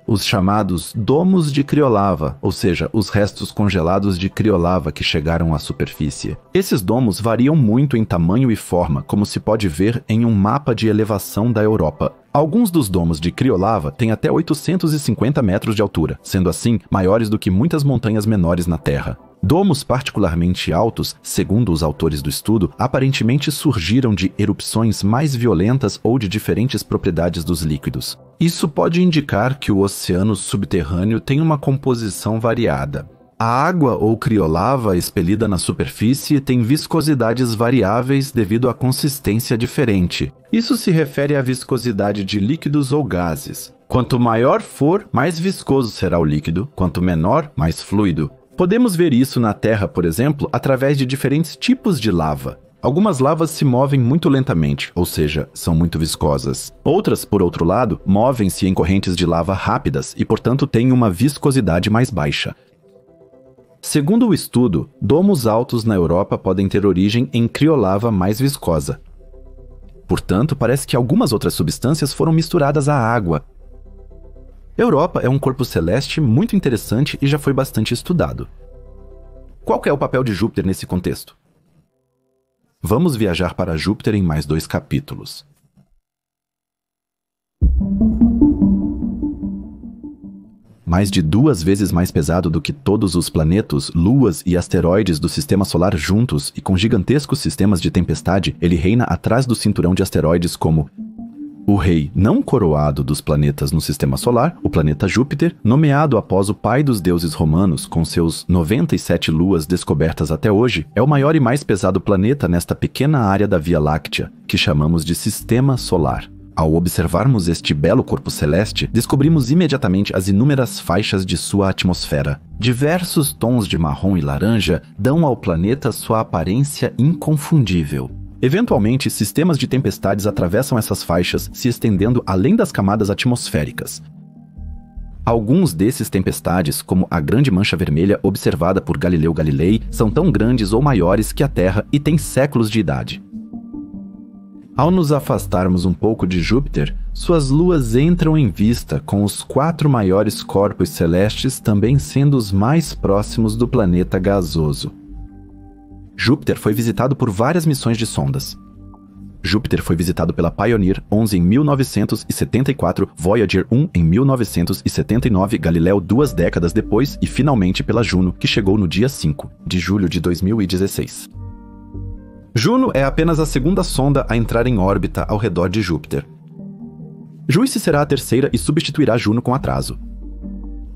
os chamados domos de criolava, ou seja, os restos congelados de criolava que chegaram à superfície. Esses domos variam muito em tamanho e forma, como se pode ver em um mapa de elevação da Europa. Alguns dos domos de criolava têm até 850 metros de altura, sendo assim maiores do que muitas montanhas menores na Terra. Domos particularmente altos, segundo os autores do estudo, aparentemente surgiram de erupções mais violentas ou de diferentes propriedades dos líquidos. Isso pode indicar que o oceano subterrâneo tem uma composição variada. A água ou criolava expelida na superfície tem viscosidades variáveis devido à consistência diferente. Isso se refere à viscosidade de líquidos ou gases. Quanto maior for, mais viscoso será o líquido, quanto menor, mais fluido. Podemos ver isso na Terra, por exemplo, através de diferentes tipos de lava. Algumas lavas se movem muito lentamente, ou seja, são muito viscosas. Outras, por outro lado, movem-se em correntes de lava rápidas e, portanto, têm uma viscosidade mais baixa. Segundo o estudo, domos altos na Europa podem ter origem em criolava mais viscosa. Portanto, parece que algumas outras substâncias foram misturadas à água. Europa é um corpo celeste muito interessante e já foi bastante estudado. Qual é o papel de Júpiter nesse contexto? Vamos viajar para Júpiter em mais 2 capítulos. Mais de 2 vezes mais pesado do que todos os planetas, luas e asteroides do Sistema Solar juntos e com gigantescos sistemas de tempestade, ele reina atrás do cinturão de asteroides como o rei não coroado dos planetas no Sistema Solar, o planeta Júpiter, nomeado após o pai dos deuses romanos, com seus 97 luas descobertas até hoje, é o maior e mais pesado planeta nesta pequena área da Via Láctea, que chamamos de Sistema Solar. Ao observarmos este belo corpo celeste, descobrimos imediatamente as inúmeras faixas de sua atmosfera. Diversos tons de marrom e laranja dão ao planeta sua aparência inconfundível. Eventualmente, sistemas de tempestades atravessam essas faixas, se estendendo além das camadas atmosféricas. Alguns desses tempestades, como a Grande Mancha Vermelha observada por Galileu Galilei, são tão grandes ou maiores que a Terra e têm séculos de idade. Ao nos afastarmos um pouco de Júpiter, suas luas entram em vista, com os 4 maiores corpos celestes também sendo os mais próximos do planeta gasoso. Júpiter foi visitado por várias missões de sondas. Júpiter foi visitado pela Pioneer 11 em 1974, Voyager 1 em 1979, Galileu 2 décadas depois e finalmente pela Juno, que chegou no dia 5 de julho de 2016. Juno é apenas a 2ª sonda a entrar em órbita ao redor de Júpiter. Juíce será a 3ª e substituirá Juno com atraso.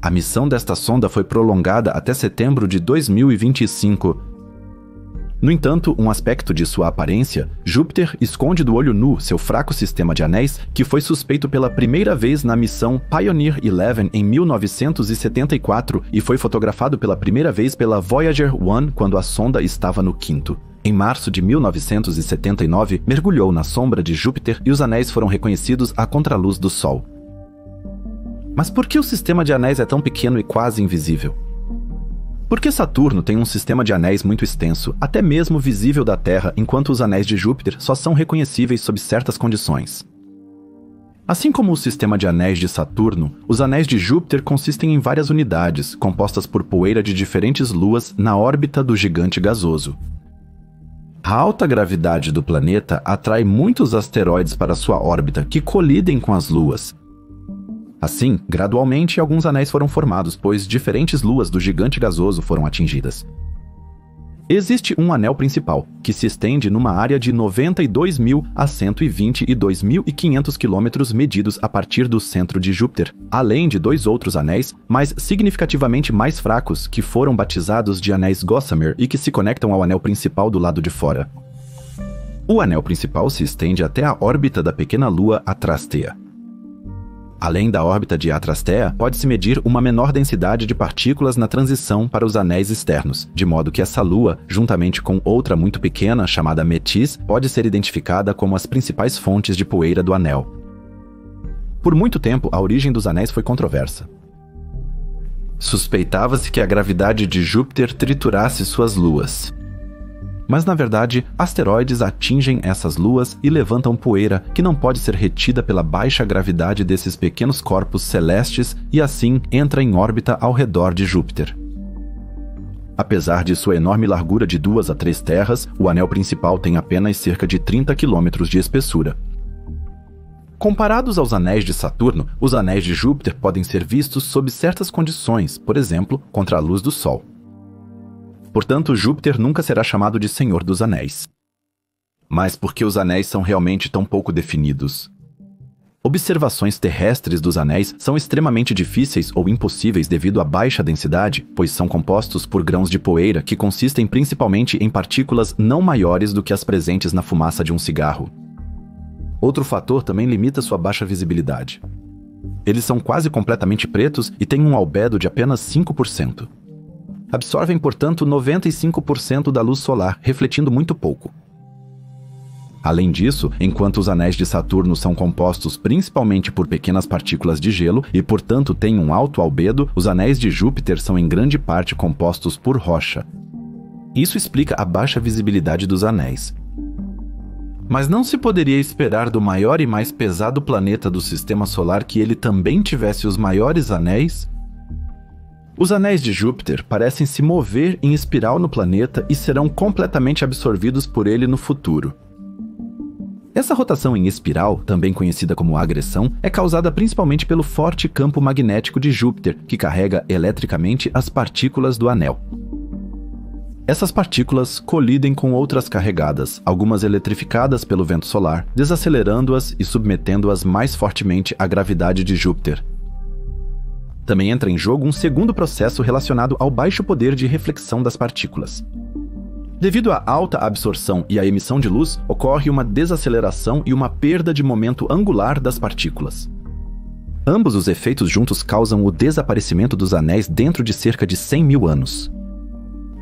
A missão desta sonda foi prolongada até setembro de 2025. No entanto, um aspecto de sua aparência, Júpiter esconde do olho nu seu fraco sistema de anéis, que foi suspeito pela primeira vez na missão Pioneer 11 em 1974 e foi fotografado pela primeira vez pela Voyager 1 quando a sonda estava no 5º. Em março de 1979, mergulhou na sombra de Júpiter e os anéis foram reconhecidos à contraluz do Sol. Mas por que o sistema de anéis é tão pequeno e quase invisível? Porque Saturno tem um sistema de anéis muito extenso, até mesmo visível da Terra, enquanto os anéis de Júpiter só são reconhecíveis sob certas condições. Assim como o sistema de anéis de Saturno, os anéis de Júpiter consistem em várias unidades, compostas por poeira de diferentes luas na órbita do gigante gasoso. A alta gravidade do planeta atrai muitos asteroides para sua órbita que colidem com as luas. Assim, gradualmente, alguns anéis foram formados, pois diferentes luas do gigante gasoso foram atingidas. Existe um anel principal, que se estende numa área de 92.000 a 122.500 km medidos a partir do centro de Júpiter, além de 2 outros anéis, mas significativamente mais fracos, que foram batizados de anéis Gossamer e que se conectam ao anel principal do lado de fora. O anel principal se estende até a órbita da pequena lua Adrastea. Além da órbita de Adrastea, pode-se medir uma menor densidade de partículas na transição para os anéis externos, de modo que essa lua, juntamente com outra muito pequena chamada Metis, pode ser identificada como as principais fontes de poeira do anel. Por muito tempo, a origem dos anéis foi controversa. Suspeitava-se que a gravidade de Júpiter triturasse suas luas. Mas, na verdade, asteroides atingem essas luas e levantam poeira que não pode ser retida pela baixa gravidade desses pequenos corpos celestes e, assim, entra em órbita ao redor de Júpiter. Apesar de sua enorme largura de 2 a 3 terras, o anel principal tem apenas cerca de 30 km de espessura. Comparados aos anéis de Saturno, os anéis de Júpiter podem ser vistos sob certas condições, por exemplo, contra a luz do Sol. Portanto, Júpiter nunca será chamado de Senhor dos Anéis. Mas por que os anéis são realmente tão pouco definidos? Observações terrestres dos anéis são extremamente difíceis ou impossíveis devido à baixa densidade, pois são compostos por grãos de poeira que consistem principalmente em partículas não maiores do que as presentes na fumaça de um cigarro. Outro fator também limita sua baixa visibilidade. Eles são quase completamente pretos e têm um albedo de apenas 5%. absorvem, portanto, 95% da luz solar, refletindo muito pouco. Além disso, enquanto os anéis de Saturno são compostos principalmente por pequenas partículas de gelo e, portanto, têm um alto albedo, os anéis de Júpiter são em grande parte compostos por rocha. Isso explica a baixa visibilidade dos anéis. Mas não se poderia esperar do maior e mais pesado planeta do Sistema Solar que ele também tivesse os maiores anéis? Os anéis de Júpiter parecem se mover em espiral no planeta e serão completamente absorvidos por ele no futuro. Essa rotação em espiral, também conhecida como agressão, é causada principalmente pelo forte campo magnético de Júpiter, que carrega eletricamente as partículas do anel. Essas partículas colidem com outras carregadas, algumas eletrificadas pelo vento solar, desacelerando-as e submetendo-as mais fortemente à gravidade de Júpiter. Também entra em jogo um segundo processo relacionado ao baixo poder de reflexão das partículas. Devido à alta absorção e à emissão de luz, ocorre uma desaceleração e uma perda de momento angular das partículas. Ambos os efeitos juntos causam o desaparecimento dos anéis dentro de cerca de 100 mil anos.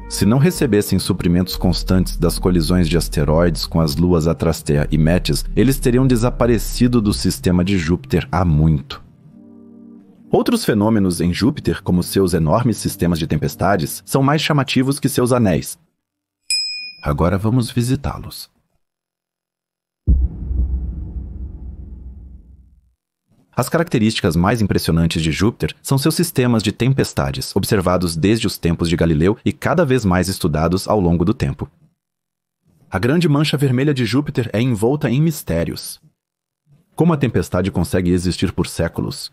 Se não recebessem suprimentos constantes das colisões de asteroides com as luas Adrastea e Metis, eles teriam desaparecido do sistema de Júpiter há muito. Outros fenômenos em Júpiter, como seus enormes sistemas de tempestades, são mais chamativos que seus anéis. Agora vamos visitá-los. As características mais impressionantes de Júpiter são seus sistemas de tempestades, observados desde os tempos de Galileu e cada vez mais estudados ao longo do tempo. A grande mancha vermelha de Júpiter é envolta em mistérios. Como a tempestade consegue existir por séculos?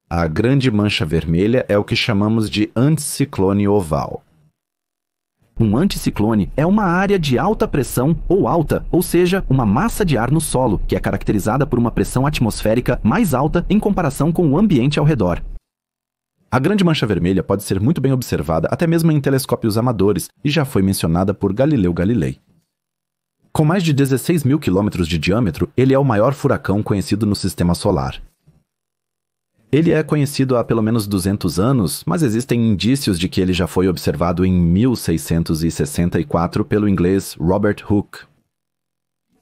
A grande mancha vermelha é o que chamamos de anticiclone oval. Um anticiclone é uma área de alta pressão ou seja, uma massa de ar no solo, que é caracterizada por uma pressão atmosférica mais alta em comparação com o ambiente ao redor. A grande mancha vermelha pode ser muito bem observada até mesmo em telescópios amadores e já foi mencionada por Galileu Galilei. Com mais de 16 mil quilômetros de diâmetro, ele é o maior furacão conhecido no Sistema Solar. Ele é conhecido há pelo menos 200 anos, mas existem indícios de que ele já foi observado em 1664 pelo inglês Robert Hooke.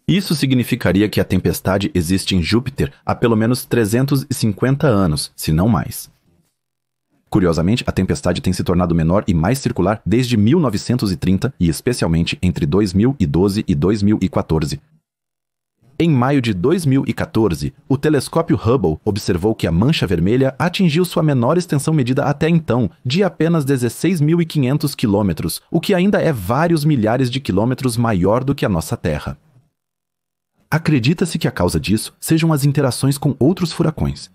Isso significaria que a tempestade existe em Júpiter há pelo menos 350 anos, se não mais. Curiosamente, a tempestade tem se tornado menor e mais circular desde 1930 e especialmente entre 2012 e 2014. Em maio de 2014, o telescópio Hubble observou que a mancha vermelha atingiu sua menor extensão medida até então, de apenas 16.500 quilômetros, o que ainda é vários milhares de quilômetros maior do que a nossa Terra. Acredita-se que a causa disso sejam as interações com outros furacões.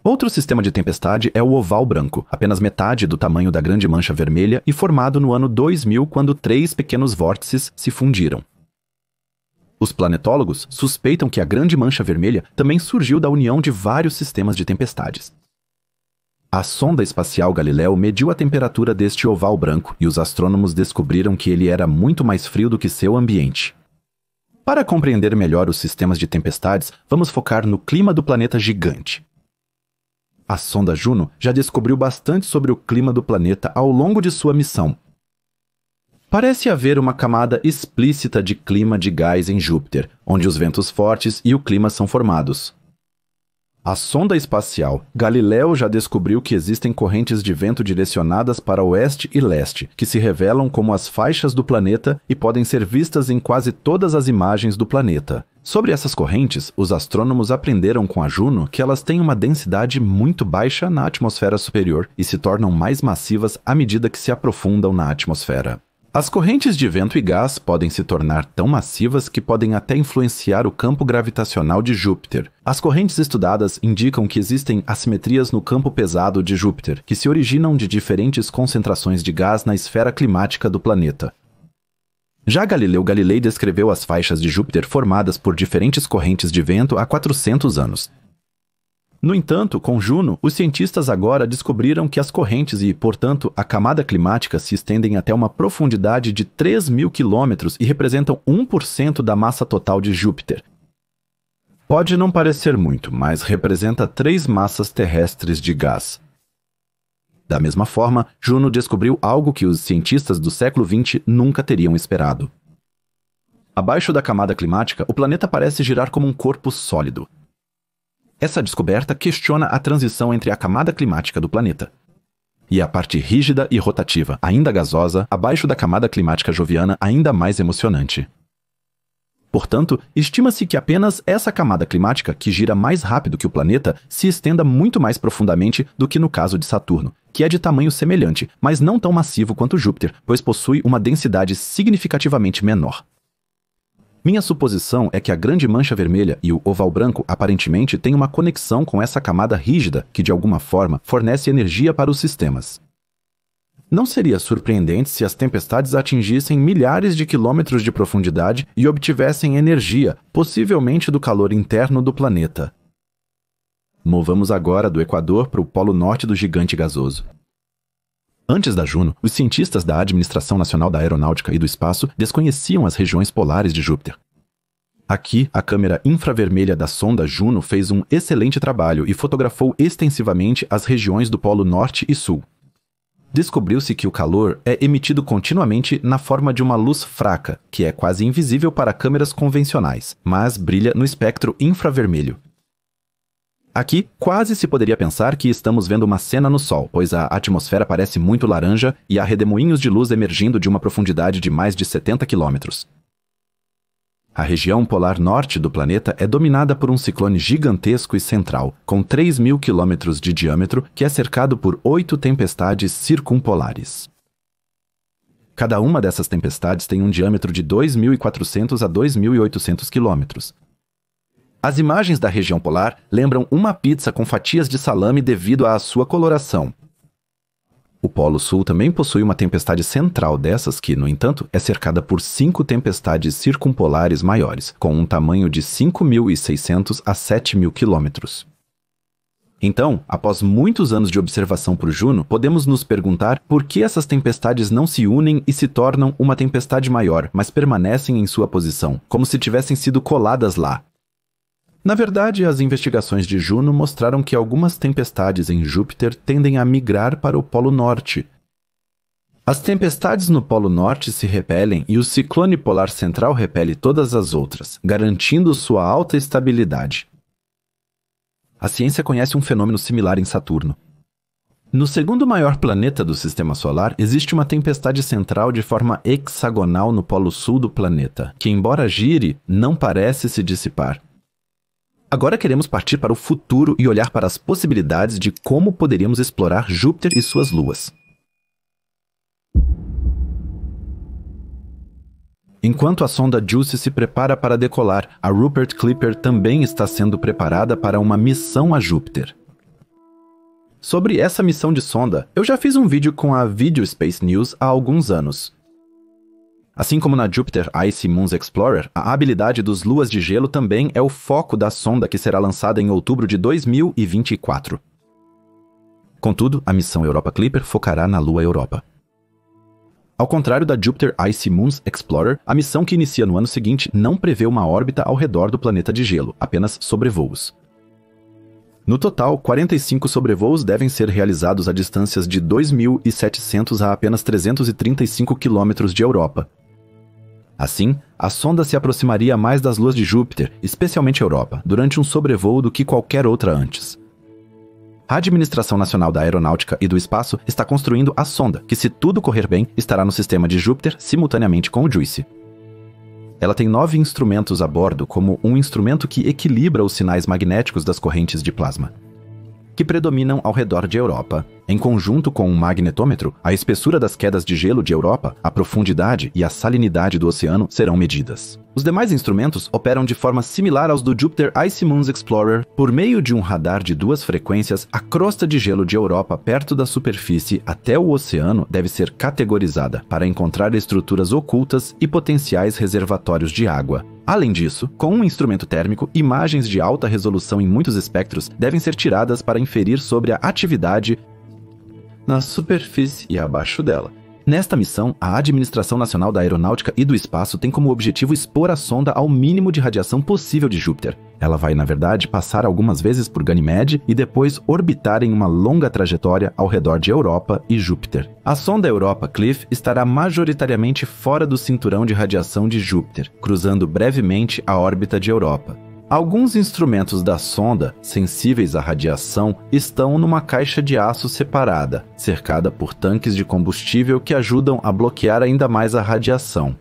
Outro sistema de tempestade é o oval branco, apenas metade do tamanho da grande mancha vermelha e formado no ano 2000 quando 3 pequenos vórtices se fundiram. Os planetólogos suspeitam que a grande mancha vermelha também surgiu da união de vários sistemas de tempestades. A sonda espacial Galileu mediu a temperatura deste oval branco e os astrônomos descobriram que ele era muito mais frio do que seu ambiente. Para compreender melhor os sistemas de tempestades, vamos focar no clima do planeta gigante. A sonda Juno já descobriu bastante sobre o clima do planeta ao longo de sua missão. Parece haver uma camada explícita de clima de gás em Júpiter, onde os ventos fortes e o clima são formados. A sonda espacial Galileu já descobriu que existem correntes de vento direcionadas para oeste e leste, que se revelam como as faixas do planeta e podem ser vistas em quase todas as imagens do planeta. Sobre essas correntes, os astrônomos aprenderam com a Juno que elas têm uma densidade muito baixa na atmosfera superior e se tornam mais massivas à medida que se aprofundam na atmosfera. As correntes de vento e gás podem se tornar tão massivas que podem até influenciar o campo gravitacional de Júpiter. As correntes estudadas indicam que existem assimetrias no campo pesado de Júpiter, que se originam de diferentes concentrações de gás na esfera climática do planeta. Já Galileu Galilei descreveu as faixas de Júpiter formadas por diferentes correntes de vento há 400 anos. No entanto, com Juno, os cientistas agora descobriram que as correntes e, portanto, a camada climática se estendem até uma profundidade de 3.000 quilômetros e representam 1% da massa total de Júpiter. Pode não parecer muito, mas representa 3 massas terrestres de gás. Da mesma forma, Juno descobriu algo que os cientistas do século XX nunca teriam esperado. Abaixo da camada climática, o planeta parece girar como um corpo sólido. Essa descoberta questiona a transição entre a camada climática do planeta e a parte rígida e rotativa, ainda gasosa, abaixo da camada climática joviana, ainda mais emocionante. Portanto, estima-se que apenas essa camada climática, que gira mais rápido que o planeta, se estenda muito mais profundamente do que no caso de Saturno, que é de tamanho semelhante, mas não tão massivo quanto Júpiter, pois possui uma densidade significativamente menor. Minha suposição é que a grande mancha vermelha e o oval branco aparentemente têm uma conexão com essa camada rígida que, de alguma forma, fornece energia para os sistemas. Não seria surpreendente se as tempestades atingissem milhares de quilômetros de profundidade e obtivessem energia, possivelmente do calor interno do planeta. Movamos agora do Equador para o polo norte do gigante gasoso. Antes da Juno, os cientistas da Administração Nacional da Aeronáutica e do Espaço desconheciam as regiões polares de Júpiter. Aqui, a câmera infravermelha da sonda Juno fez um excelente trabalho e fotografou extensivamente as regiões do polo norte e sul. Descobriu-se que o calor é emitido continuamente na forma de uma luz fraca, que é quase invisível para câmeras convencionais, mas brilha no espectro infravermelho. Aqui, quase se poderia pensar que estamos vendo uma cena no Sol, pois a atmosfera parece muito laranja e há redemoinhos de luz emergindo de uma profundidade de mais de 70 quilômetros. A região polar norte do planeta é dominada por um ciclone gigantesco e central, com 3.000 quilômetros de diâmetro, que é cercado por 8 tempestades circumpolares. Cada uma dessas tempestades tem um diâmetro de 2.400 a 2.800 quilômetros. As imagens da região polar lembram uma pizza com fatias de salame devido à sua coloração. O Polo Sul também possui uma tempestade central dessas que, no entanto, é cercada por 5 tempestades circumpolares maiores, com um tamanho de 5.600 a 7.000 quilômetros. Então, após muitos anos de observação por Juno, podemos nos perguntar por que essas tempestades não se unem e se tornam uma tempestade maior, mas permanecem em sua posição, como se tivessem sido coladas lá. Na verdade, as investigações de Juno mostraram que algumas tempestades em Júpiter tendem a migrar para o Polo Norte. As tempestades no Polo Norte se repelem e o ciclone polar central repele todas as outras, garantindo sua alta estabilidade. A ciência conhece um fenômeno similar em Saturno. No segundo maior planeta do Sistema Solar, existe uma tempestade central de forma hexagonal no Polo Sul do planeta, que, embora gire, não parece se dissipar. Agora queremos partir para o futuro e olhar para as possibilidades de como poderíamos explorar Júpiter e suas luas. Enquanto a sonda JUICE se prepara para decolar, a Rupert Clipper também está sendo preparada para uma missão a Júpiter. Sobre essa missão de sonda, eu já fiz um vídeo com a Video Space News há alguns anos. Assim como na Jupiter Icy Moons Explorer, a habilidade dos luas de gelo também é o foco da sonda que será lançada em outubro de 2024. Contudo, a missão Europa Clipper focará na lua Europa. Ao contrário da Jupiter Icy Moons Explorer, a missão que inicia no ano seguinte não prevê uma órbita ao redor do planeta de gelo, apenas sobrevoos. No total, 45 sobrevoos devem ser realizados a distâncias de 2.700 a apenas 335 quilômetros de Europa. Assim, a sonda se aproximaria mais das luas de Júpiter, especialmente Europa, durante um sobrevoo do que qualquer outra antes. A Administração Nacional da Aeronáutica e do Espaço está construindo a sonda, que, se tudo correr bem, estará no sistema de Júpiter simultaneamente com o JUICE. Ela tem 9 instrumentos a bordo, como um instrumento que equilibra os sinais magnéticos das correntes de plasma, que predominam ao redor de Europa. Em conjunto com um magnetômetro, a espessura das quedas de gelo de Europa, a profundidade e a salinidade do oceano serão medidas. Os demais instrumentos operam de forma similar aos do Jupiter Icy Moons Explorer. Por meio de um radar de 2 frequências, a crosta de gelo de Europa perto da superfície até o oceano deve ser categorizada para encontrar estruturas ocultas e potenciais reservatórios de água. Além disso, com um instrumento térmico, imagens de alta resolução em muitos espectros devem ser tiradas para inferir sobre a atividade na superfície e abaixo dela. Nesta missão, a Administração Nacional da Aeronáutica e do Espaço tem como objetivo expor a sonda ao mínimo de radiação possível de Júpiter. Ela vai, na verdade, passar algumas vezes por Ganímede e depois orbitar em uma longa trajetória ao redor de Europa e Júpiter. A sonda Europa Cliff estará majoritariamente fora do cinturão de radiação de Júpiter, cruzando brevemente a órbita de Europa. Alguns instrumentos da sonda, sensíveis à radiação, estão numa caixa de aço separada, cercada por tanques de combustível que ajudam a bloquear ainda mais a radiação.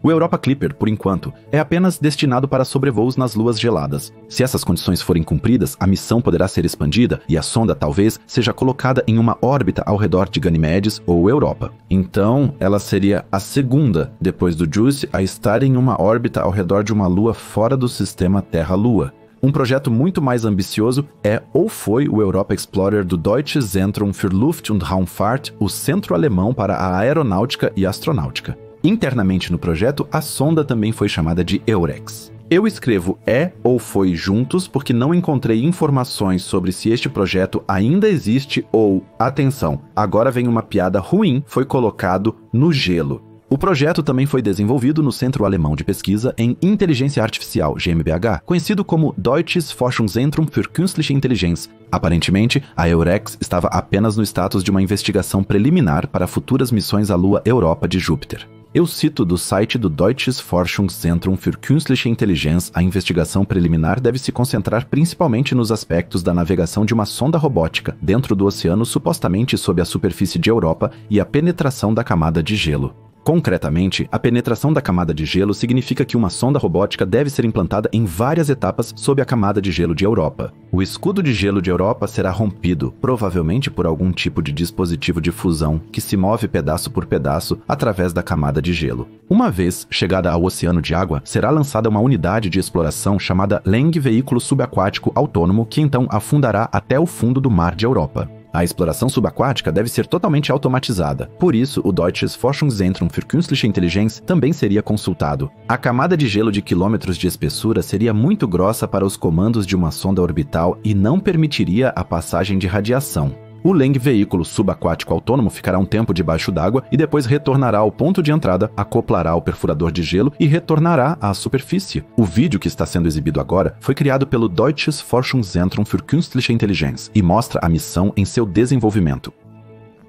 O Europa Clipper, por enquanto, é apenas destinado para sobrevoos nas luas geladas. Se essas condições forem cumpridas, a missão poderá ser expandida e a sonda talvez seja colocada em uma órbita ao redor de Ganímedes ou Europa. Então, ela seria a segunda, depois do JUICE, a estar em uma órbita ao redor de uma lua fora do sistema Terra-Lua. Um projeto muito mais ambicioso é ou foi o Europa Explorer do Deutsches Zentrum für Luft- und Raumfahrt, o centro alemão para a aeronáutica e astronáutica. Internamente no projeto, a sonda também foi chamada de EUREX. Eu escrevo ou foi juntos porque não encontrei informações sobre se este projeto ainda existe ou, atenção, agora vem uma piada ruim, foi colocado no gelo. O projeto também foi desenvolvido no Centro Alemão de Pesquisa em Inteligência Artificial, GmbH, conhecido como Deutsches Forschungszentrum für Künstliche Intelligenz. Aparentemente, a EUREX estava apenas no status de uma investigação preliminar para futuras missões à Lua Europa de Júpiter. Eu cito do site do Deutsches Forschungszentrum für Künstliche Intelligenz, a investigação preliminar deve se concentrar principalmente nos aspectos da navegação de uma sonda robótica dentro do oceano supostamente sob a superfície de Europa e a penetração da camada de gelo. Concretamente, a penetração da camada de gelo significa que uma sonda robótica deve ser implantada em várias etapas sob a camada de gelo de Europa. O escudo de gelo de Europa será rompido, provavelmente por algum tipo de dispositivo de fusão que se move pedaço por pedaço através da camada de gelo. Uma vez chegada ao oceano de água, será lançada uma unidade de exploração chamada LENG Veículo Subaquático Autônomo que então afundará até o fundo do mar de Europa. A exploração subaquática deve ser totalmente automatizada. Por isso, o Deutsches Forschungszentrum für Künstliche Intelligenz também seria consultado. A camada de gelo de quilômetros de espessura seria muito grossa para os comandos de uma sonda orbital e não permitiria a passagem de radiação. O LENG Veículo Subaquático Autônomo ficará um tempo debaixo d'água e depois retornará ao ponto de entrada, acoplará ao perfurador de gelo e retornará à superfície. O vídeo que está sendo exibido agora foi criado pelo Deutsches Forschungszentrum für Künstliche Intelligenz e mostra a missão em seu desenvolvimento.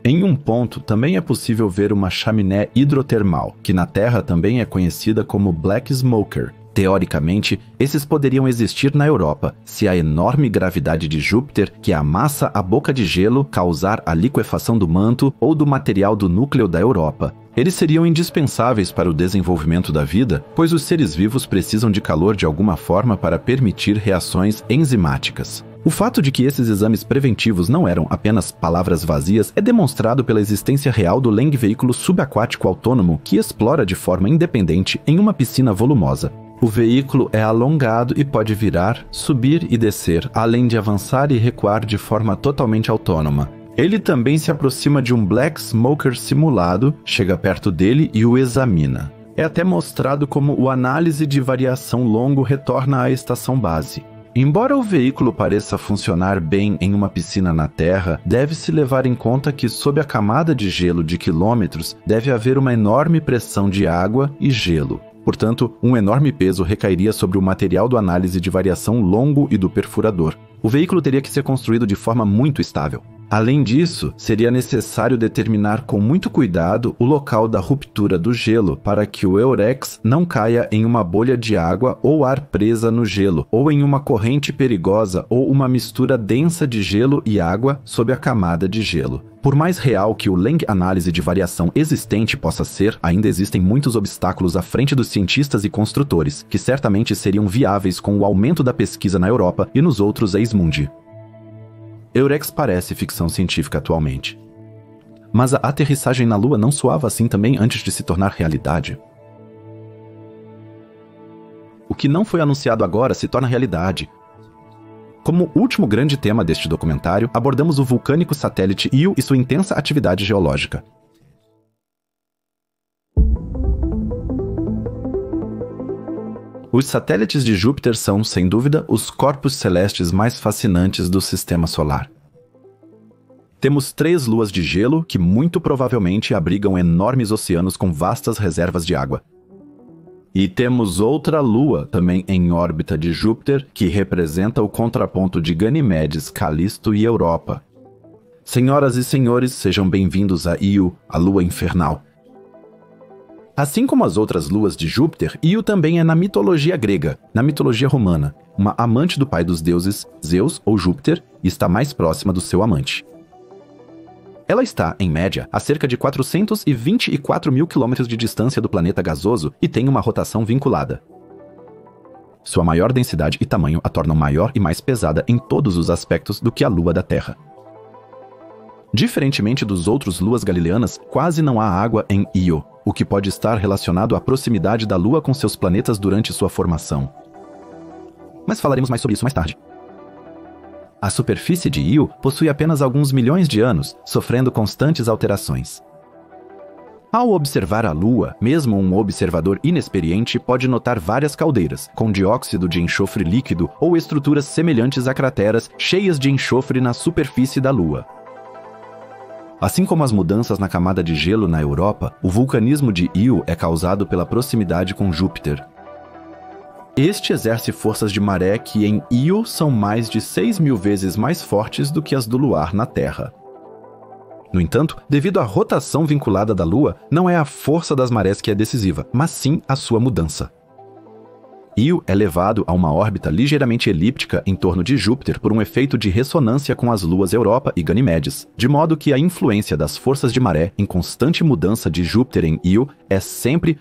Em um ponto, também é possível ver uma chaminé hidrotermal, que na Terra também é conhecida como Black Smoker. Teoricamente, esses poderiam existir na Europa, se a enorme gravidade de Júpiter, que amassa a boca de gelo, causar a liquefação do manto ou do material do núcleo da Europa. Eles seriam indispensáveis para o desenvolvimento da vida, pois os seres vivos precisam de calor de alguma forma para permitir reações enzimáticas. O fato de que esses exames preventivos não eram apenas palavras vazias é demonstrado pela existência real do LENG Veículo Subaquático Autônomo que explora de forma independente em uma piscina volumosa. O veículo é alongado e pode virar, subir e descer, além de avançar e recuar de forma totalmente autônoma. Ele também se aproxima de um Black Smoker simulado, chega perto dele e o examina. É até mostrado como o análise de variação longo retorna à estação base. Embora o veículo pareça funcionar bem em uma piscina na Terra, deve-se levar em conta que sob a camada de gelo de quilômetros deve haver uma enorme pressão de água e gelo. Portanto, um enorme peso recairia sobre o material do análise de variação longo e do perfurador. O veículo teria que ser construído de forma muito estável. Além disso, seria necessário determinar com muito cuidado o local da ruptura do gelo para que o EUREX não caia em uma bolha de água ou ar presa no gelo, ou em uma corrente perigosa ou uma mistura densa de gelo e água sob a camada de gelo. Por mais real que o LENG análise de variação existente possa ser, ainda existem muitos obstáculos à frente dos cientistas e construtores, que certamente seriam viáveis com o aumento da pesquisa na Europa e nos outros ex-mundi. EUREX parece ficção científica atualmente. Mas a aterrissagem na Lua não soava assim também antes de se tornar realidade. O que não foi anunciado agora se torna realidade. Como último grande tema deste documentário, abordamos o vulcânico satélite Io e sua intensa atividade geológica. Os satélites de Júpiter são, sem dúvida, os corpos celestes mais fascinantes do Sistema Solar. Temos 3 luas de gelo que muito provavelmente abrigam enormes oceanos com vastas reservas de água. E temos outra lua, também em órbita de Júpiter, que representa o contraponto de Ganimedes, Calisto e Europa. Senhoras e senhores, sejam bem-vindos a Io, a lua infernal. Assim como as outras luas de Júpiter, Io também é na mitologia grega, na mitologia romana, uma amante do pai dos deuses, Zeus ou Júpiter, e está mais próxima do seu amante. Ela está, em média, a cerca de 424 mil quilômetros de distância do planeta gasoso e tem uma rotação vinculada. Sua maior densidade e tamanho a tornam maior e mais pesada em todos os aspectos do que a Lua da Terra. Diferentemente dos outros luas galileanas, quase não há água em Io, o que pode estar relacionado à proximidade da Lua com seus planetas durante sua formação. Mas falaremos mais sobre isso mais tarde. A superfície de Io possui apenas alguns milhões de anos, sofrendo constantes alterações. Ao observar a Lua, mesmo um observador inexperiente pode notar várias caldeiras, com dióxido de enxofre líquido ou estruturas semelhantes a crateras cheias de enxofre na superfície da Lua. Assim como as mudanças na camada de gelo na Europa, o vulcanismo de Io é causado pela proximidade com Júpiter. Este exerce forças de maré que em Io são mais de 6.000 vezes mais fortes do que as do luar na Terra. No entanto, devido à rotação vinculada da Lua, não é a força das marés que é decisiva, mas sim a sua mudança. Io é levado a uma órbita ligeiramente elíptica em torno de Júpiter por um efeito de ressonância com as luas Europa e Ganimedes, de modo que a influência das forças de maré em constante mudança de Júpiter em Io é sempre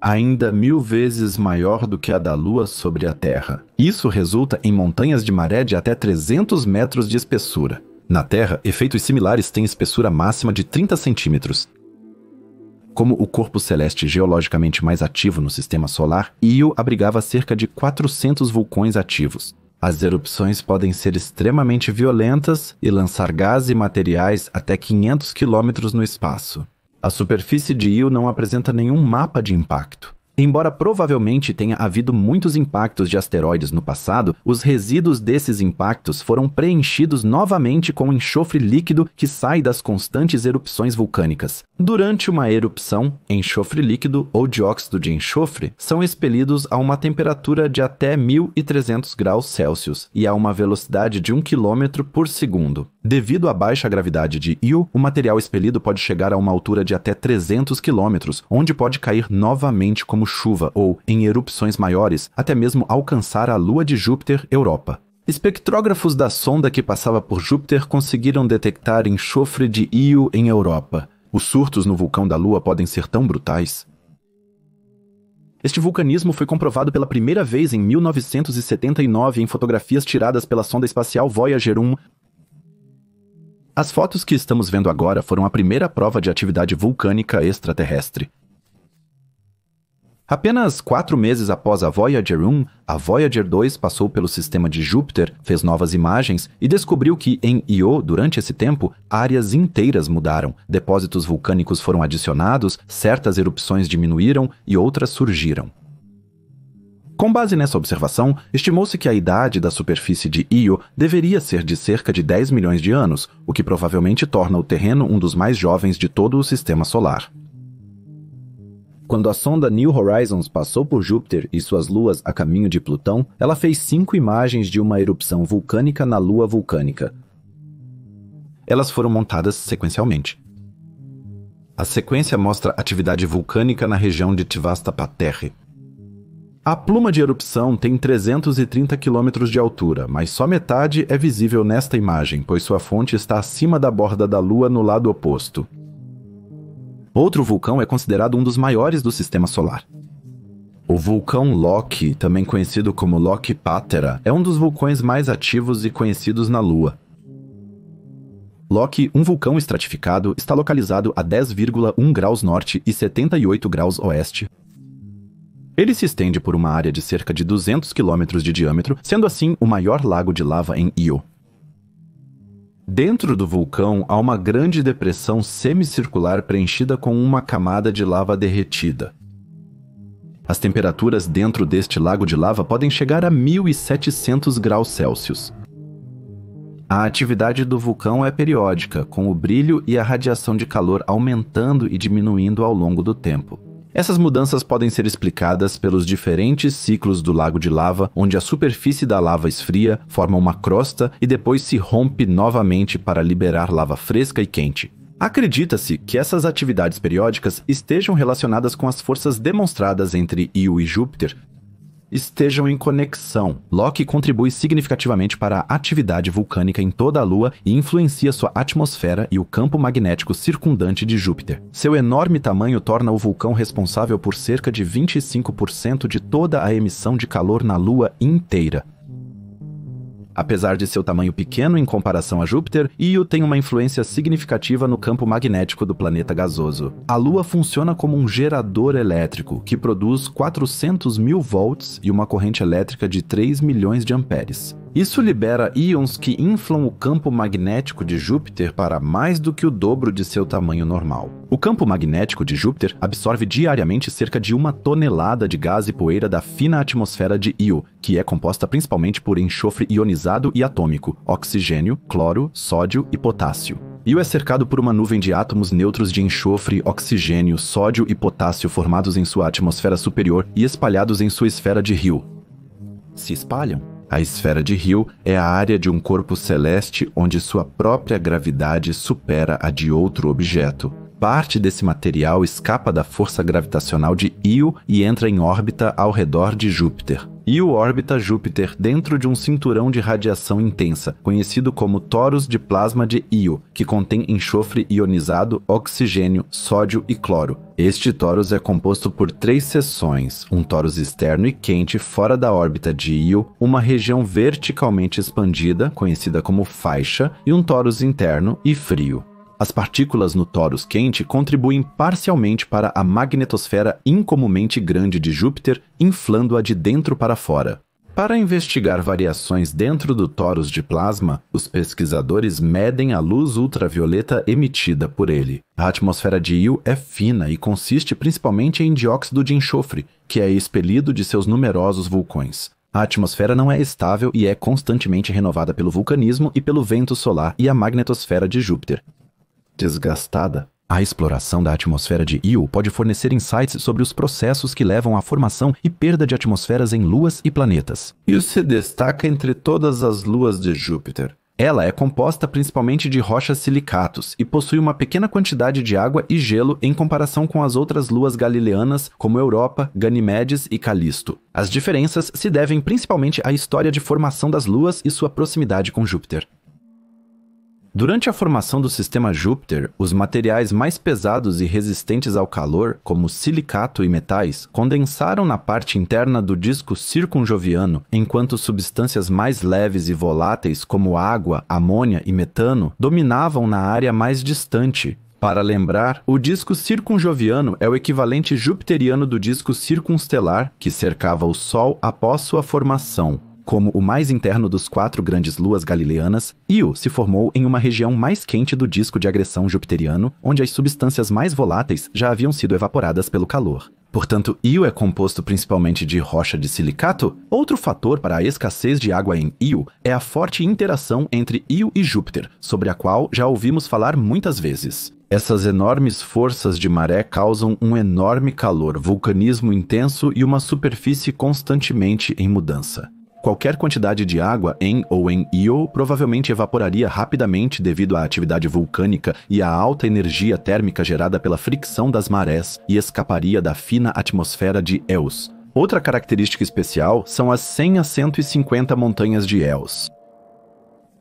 ainda 1000 vezes maior do que a da Lua sobre a Terra. Isso resulta em montanhas de maré de até 300 metros de espessura. Na Terra, efeitos similares têm espessura máxima de 30 centímetros. Como o corpo celeste geologicamente mais ativo no sistema solar, Io abrigava cerca de 400 vulcões ativos. As erupções podem ser extremamente violentas e lançar gás e materiais até 500 quilômetros no espaço. A superfície de Io não apresenta nenhum mapa de impacto. Embora provavelmente tenha havido muitos impactos de asteroides no passado, os resíduos desses impactos foram preenchidos novamente com enxofre líquido que sai das constantes erupções vulcânicas. Durante uma erupção, enxofre líquido ou dióxido de enxofre são expelidos a uma temperatura de até 1.300 graus Celsius e a uma velocidade de 1 km por segundo. Devido à baixa gravidade de Io, o material expelido pode chegar a uma altura de até 300 km, onde pode cair novamente como chuva ou, em erupções maiores, até mesmo alcançar a Lua de Júpiter, Europa. Espectrógrafos da sonda que passava por Júpiter conseguiram detectar enxofre de Io em Europa. Os surtos no vulcão da Lua podem ser tão brutais. Este vulcanismo foi comprovado pela primeira vez em 1979 em fotografias tiradas pela sonda espacial Voyager 1. As fotos que estamos vendo agora foram a primeira prova de atividade vulcânica extraterrestre. Apenas 4 meses após a Voyager 1, a Voyager 2 passou pelo sistema de Júpiter, fez novas imagens e descobriu que em Io, durante esse tempo, áreas inteiras mudaram, depósitos vulcânicos foram adicionados, certas erupções diminuíram e outras surgiram. Com base nessa observação, estimou-se que a idade da superfície de Io deveria ser de cerca de 10 milhões de anos, o que provavelmente torna o terreno um dos mais jovens de todo o sistema solar. Quando a sonda New Horizons passou por Júpiter e suas luas a caminho de Plutão, ela fez 5 imagens de uma erupção vulcânica na lua vulcânica. Elas foram montadas sequencialmente. A sequência mostra atividade vulcânica na região de Tvastapaterre. A pluma de erupção tem 330 km de altura, mas só metade é visível nesta imagem, pois sua fonte está acima da borda da Lua no lado oposto. Outro vulcão é considerado um dos maiores do sistema solar. O vulcão Loki, também conhecido como Loki Patera, é um dos vulcões mais ativos e conhecidos na Lua. Loki, um vulcão estratificado, está localizado a 10,1 graus norte e 78 graus oeste. Ele se estende por uma área de cerca de 200 km de diâmetro, sendo assim o maior lago de lava em Io. Dentro do vulcão há uma grande depressão semicircular preenchida com uma camada de lava derretida. As temperaturas dentro deste lago de lava podem chegar a 1.700 graus Celsius. A atividade do vulcão é periódica, com o brilho e a radiação de calor aumentando e diminuindo ao longo do tempo. Essas mudanças podem ser explicadas pelos diferentes ciclos do lago de lava, onde a superfície da lava esfria, forma uma crosta e depois se rompe novamente para liberar lava fresca e quente. Acredita-se que essas atividades periódicas estejam relacionadas com as forças demonstradas entre Io e Júpiter, estejam em conexão. Loki contribui significativamente para a atividade vulcânica em toda a Lua e influencia sua atmosfera e o campo magnético circundante de Júpiter. Seu enorme tamanho torna o vulcão responsável por cerca de 25% de toda a emissão de calor na Lua inteira. Apesar de seu tamanho pequeno em comparação a Júpiter, Io tem uma influência significativa no campo magnético do planeta gasoso. A Lua funciona como um gerador elétrico que produz 400 mil volts e uma corrente elétrica de 3 milhões de amperes. Isso libera íons que inflam o campo magnético de Júpiter para mais do que o dobro de seu tamanho normal. O campo magnético de Júpiter absorve diariamente cerca de 1 tonelada de gás e poeira da fina atmosfera de Io, que é composta principalmente por enxofre ionizado e atômico, oxigênio, cloro, sódio e potássio. Io é cercado por uma nuvem de átomos neutros de enxofre, oxigênio, sódio e potássio formados em sua atmosfera superior e espalhados em sua esfera de Io. Se espalham? A esfera de Io é a área de um corpo celeste onde sua própria gravidade supera a de outro objeto. Parte desse material escapa da força gravitacional de Io e entra em órbita ao redor de Júpiter. Io orbita Júpiter dentro de um cinturão de radiação intensa, conhecido como torus de plasma de Io, que contém enxofre ionizado, oxigênio, sódio e cloro. Este torus é composto por 3 seções, um torus externo e quente fora da órbita de Io, uma região verticalmente expandida, conhecida como faixa, e um torus interno e frio. As partículas no torus quente contribuem parcialmente para a magnetosfera incomumente grande de Júpiter, inflando-a de dentro para fora. Para investigar variações dentro do torus de plasma, os pesquisadores medem a luz ultravioleta emitida por ele. A atmosfera de Io é fina e consiste principalmente em dióxido de enxofre, que é expelido de seus numerosos vulcões. A atmosfera não é estável e é constantemente renovada pelo vulcanismo e pelo vento solar e a magnetosfera de Júpiter. Desgastada. A exploração da atmosfera de Io pode fornecer insights sobre os processos que levam à formação e perda de atmosferas em luas e planetas. Io se destaca entre todas as luas de Júpiter. Ela é composta principalmente de rochas silicatos e possui uma pequena quantidade de água e gelo em comparação com as outras luas galileanas como Europa, Ganimedes e Calisto. As diferenças se devem principalmente à história de formação das luas e sua proximidade com Júpiter. Durante a formação do sistema Júpiter, os materiais mais pesados e resistentes ao calor, como silicato e metais, condensaram na parte interna do disco circunjoviano, enquanto substâncias mais leves e voláteis, como água, amônia e metano, dominavam na área mais distante. Para lembrar, o disco circunjoviano é o equivalente jupiteriano do disco circunstelar, que cercava o Sol após sua formação. Como o mais interno dos 4 grandes luas galileanas, Io se formou em uma região mais quente do disco de agressão jupiteriano, onde as substâncias mais voláteis já haviam sido evaporadas pelo calor. Portanto, Io é composto principalmente de rocha de silicato. Outro fator para a escassez de água em Io é a forte interação entre Io e Júpiter, sobre a qual já ouvimos falar muitas vezes. Essas enormes forças de maré causam um enorme calor, vulcanismo intenso e uma superfície constantemente em mudança. Qualquer quantidade de água em ou em Io provavelmente evaporaria rapidamente devido à atividade vulcânica e à alta energia térmica gerada pela fricção das marés e escaparia da fina atmosfera de Eos. Outra característica especial são as 100 a 150 montanhas de Eos.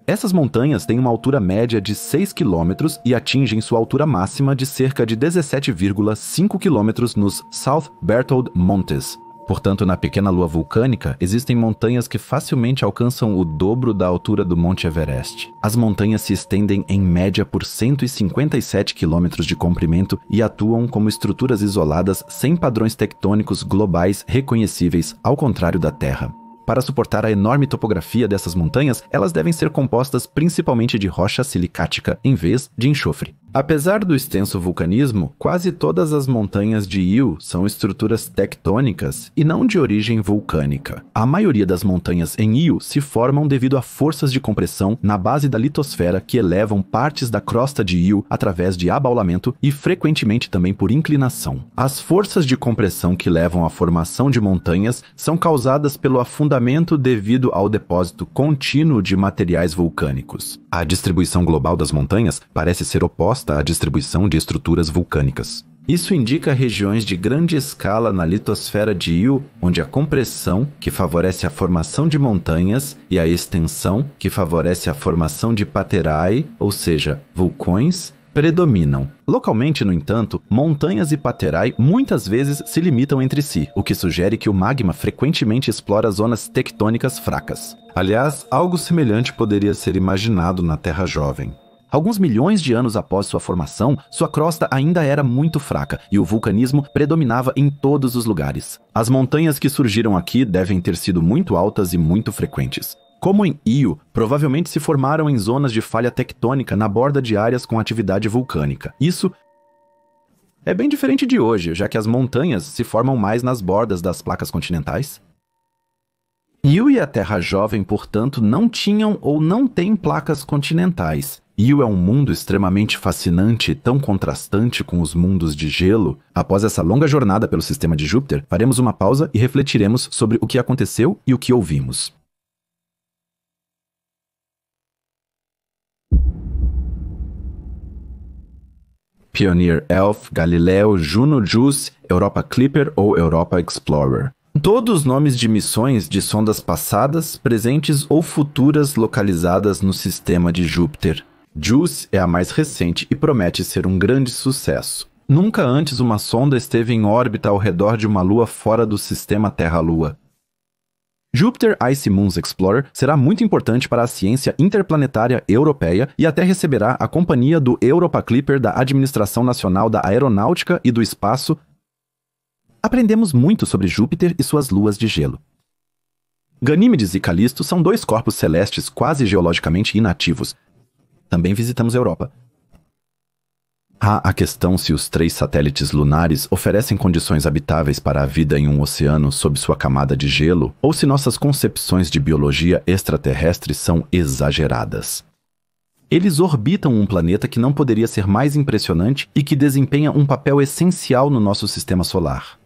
Essas montanhas têm uma altura média de 6 km e atingem sua altura máxima de cerca de 17,5 km nos South Berthold Montes. Portanto, na pequena lua vulcânica, existem montanhas que facilmente alcançam o dobro da altura do Monte Everest. As montanhas se estendem em média por 157 quilômetros de comprimento e atuam como estruturas isoladas sem padrões tectônicos globais reconhecíveis, ao contrário da Terra. Para suportar a enorme topografia dessas montanhas, elas devem ser compostas principalmente de rocha silicática em vez de enxofre. Apesar do extenso vulcanismo, quase todas as montanhas de Io são estruturas tectônicas e não de origem vulcânica. A maioria das montanhas em Io se formam devido a forças de compressão na base da litosfera que elevam partes da crosta de Io através de abaulamento e frequentemente também por inclinação. As forças de compressão que levam à formação de montanhas são causadas pelo afundamento devido ao depósito contínuo de materiais vulcânicos. A distribuição global das montanhas parece ser oposta à distribuição de estruturas vulcânicas. Isso indica regiões de grande escala na litosfera de Io, onde a compressão, que favorece a formação de montanhas, e a extensão, que favorece a formação de paterae, ou seja, vulcões, predominam. Localmente, no entanto, montanhas e paterae muitas vezes se limitam entre si, o que sugere que o magma frequentemente explora zonas tectônicas fracas. Aliás, algo semelhante poderia ser imaginado na Terra jovem. Alguns milhões de anos após sua formação, sua crosta ainda era muito fraca e o vulcanismo predominava em todos os lugares. As montanhas que surgiram aqui devem ter sido muito altas e muito frequentes. Como em Io, provavelmente se formaram em zonas de falha tectônica na borda de áreas com atividade vulcânica. Isso é bem diferente de hoje, já que as montanhas se formam mais nas bordas das placas continentais. Io e a Terra Jovem, portanto, não tinham ou não têm placas continentais. Io é um mundo extremamente fascinante e tão contrastante com os mundos de gelo. Após essa longa jornada pelo sistema de Júpiter, faremos uma pausa e refletiremos sobre o que aconteceu e o que ouvimos. Pioneer Elf, Galileo, Juno Juice, Europa Clipper ou Europa Explorer. Todos nomes de missões de sondas passadas, presentes ou futuras localizadas no sistema de Júpiter. Juice é a mais recente e promete ser um grande sucesso. Nunca antes uma sonda esteve em órbita ao redor de uma lua fora do sistema Terra-Lua. Jupiter Icy Moons Explorer será muito importante para a ciência interplanetária europeia e até receberá a companhia do Europa Clipper da Administração Nacional da Aeronáutica e do Espaço. Aprendemos muito sobre Júpiter e suas luas de gelo. Ganímedes e Calisto são dois corpos celestes quase geologicamente inativos. Também visitamos Europa. Há a questão se os 3 satélites lunares oferecem condições habitáveis para a vida em um oceano sob sua camada de gelo, ou se nossas concepções de biologia extraterrestre são exageradas. Eles orbitam um planeta que não poderia ser mais impressionante e que desempenha um papel essencial no nosso sistema solar.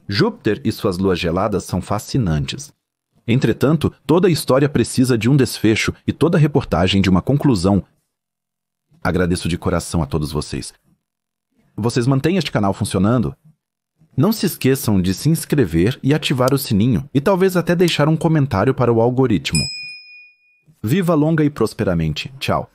Júpiter e suas luas geladas são fascinantes. Entretanto, toda a história precisa de um desfecho e toda reportagem de uma conclusão. Agradeço de coração a todos vocês. Vocês mantêm este canal funcionando? Não se esqueçam de se inscrever e ativar o sininho, e talvez até deixar um comentário para o algoritmo. Viva longa e prosperamente. Tchau.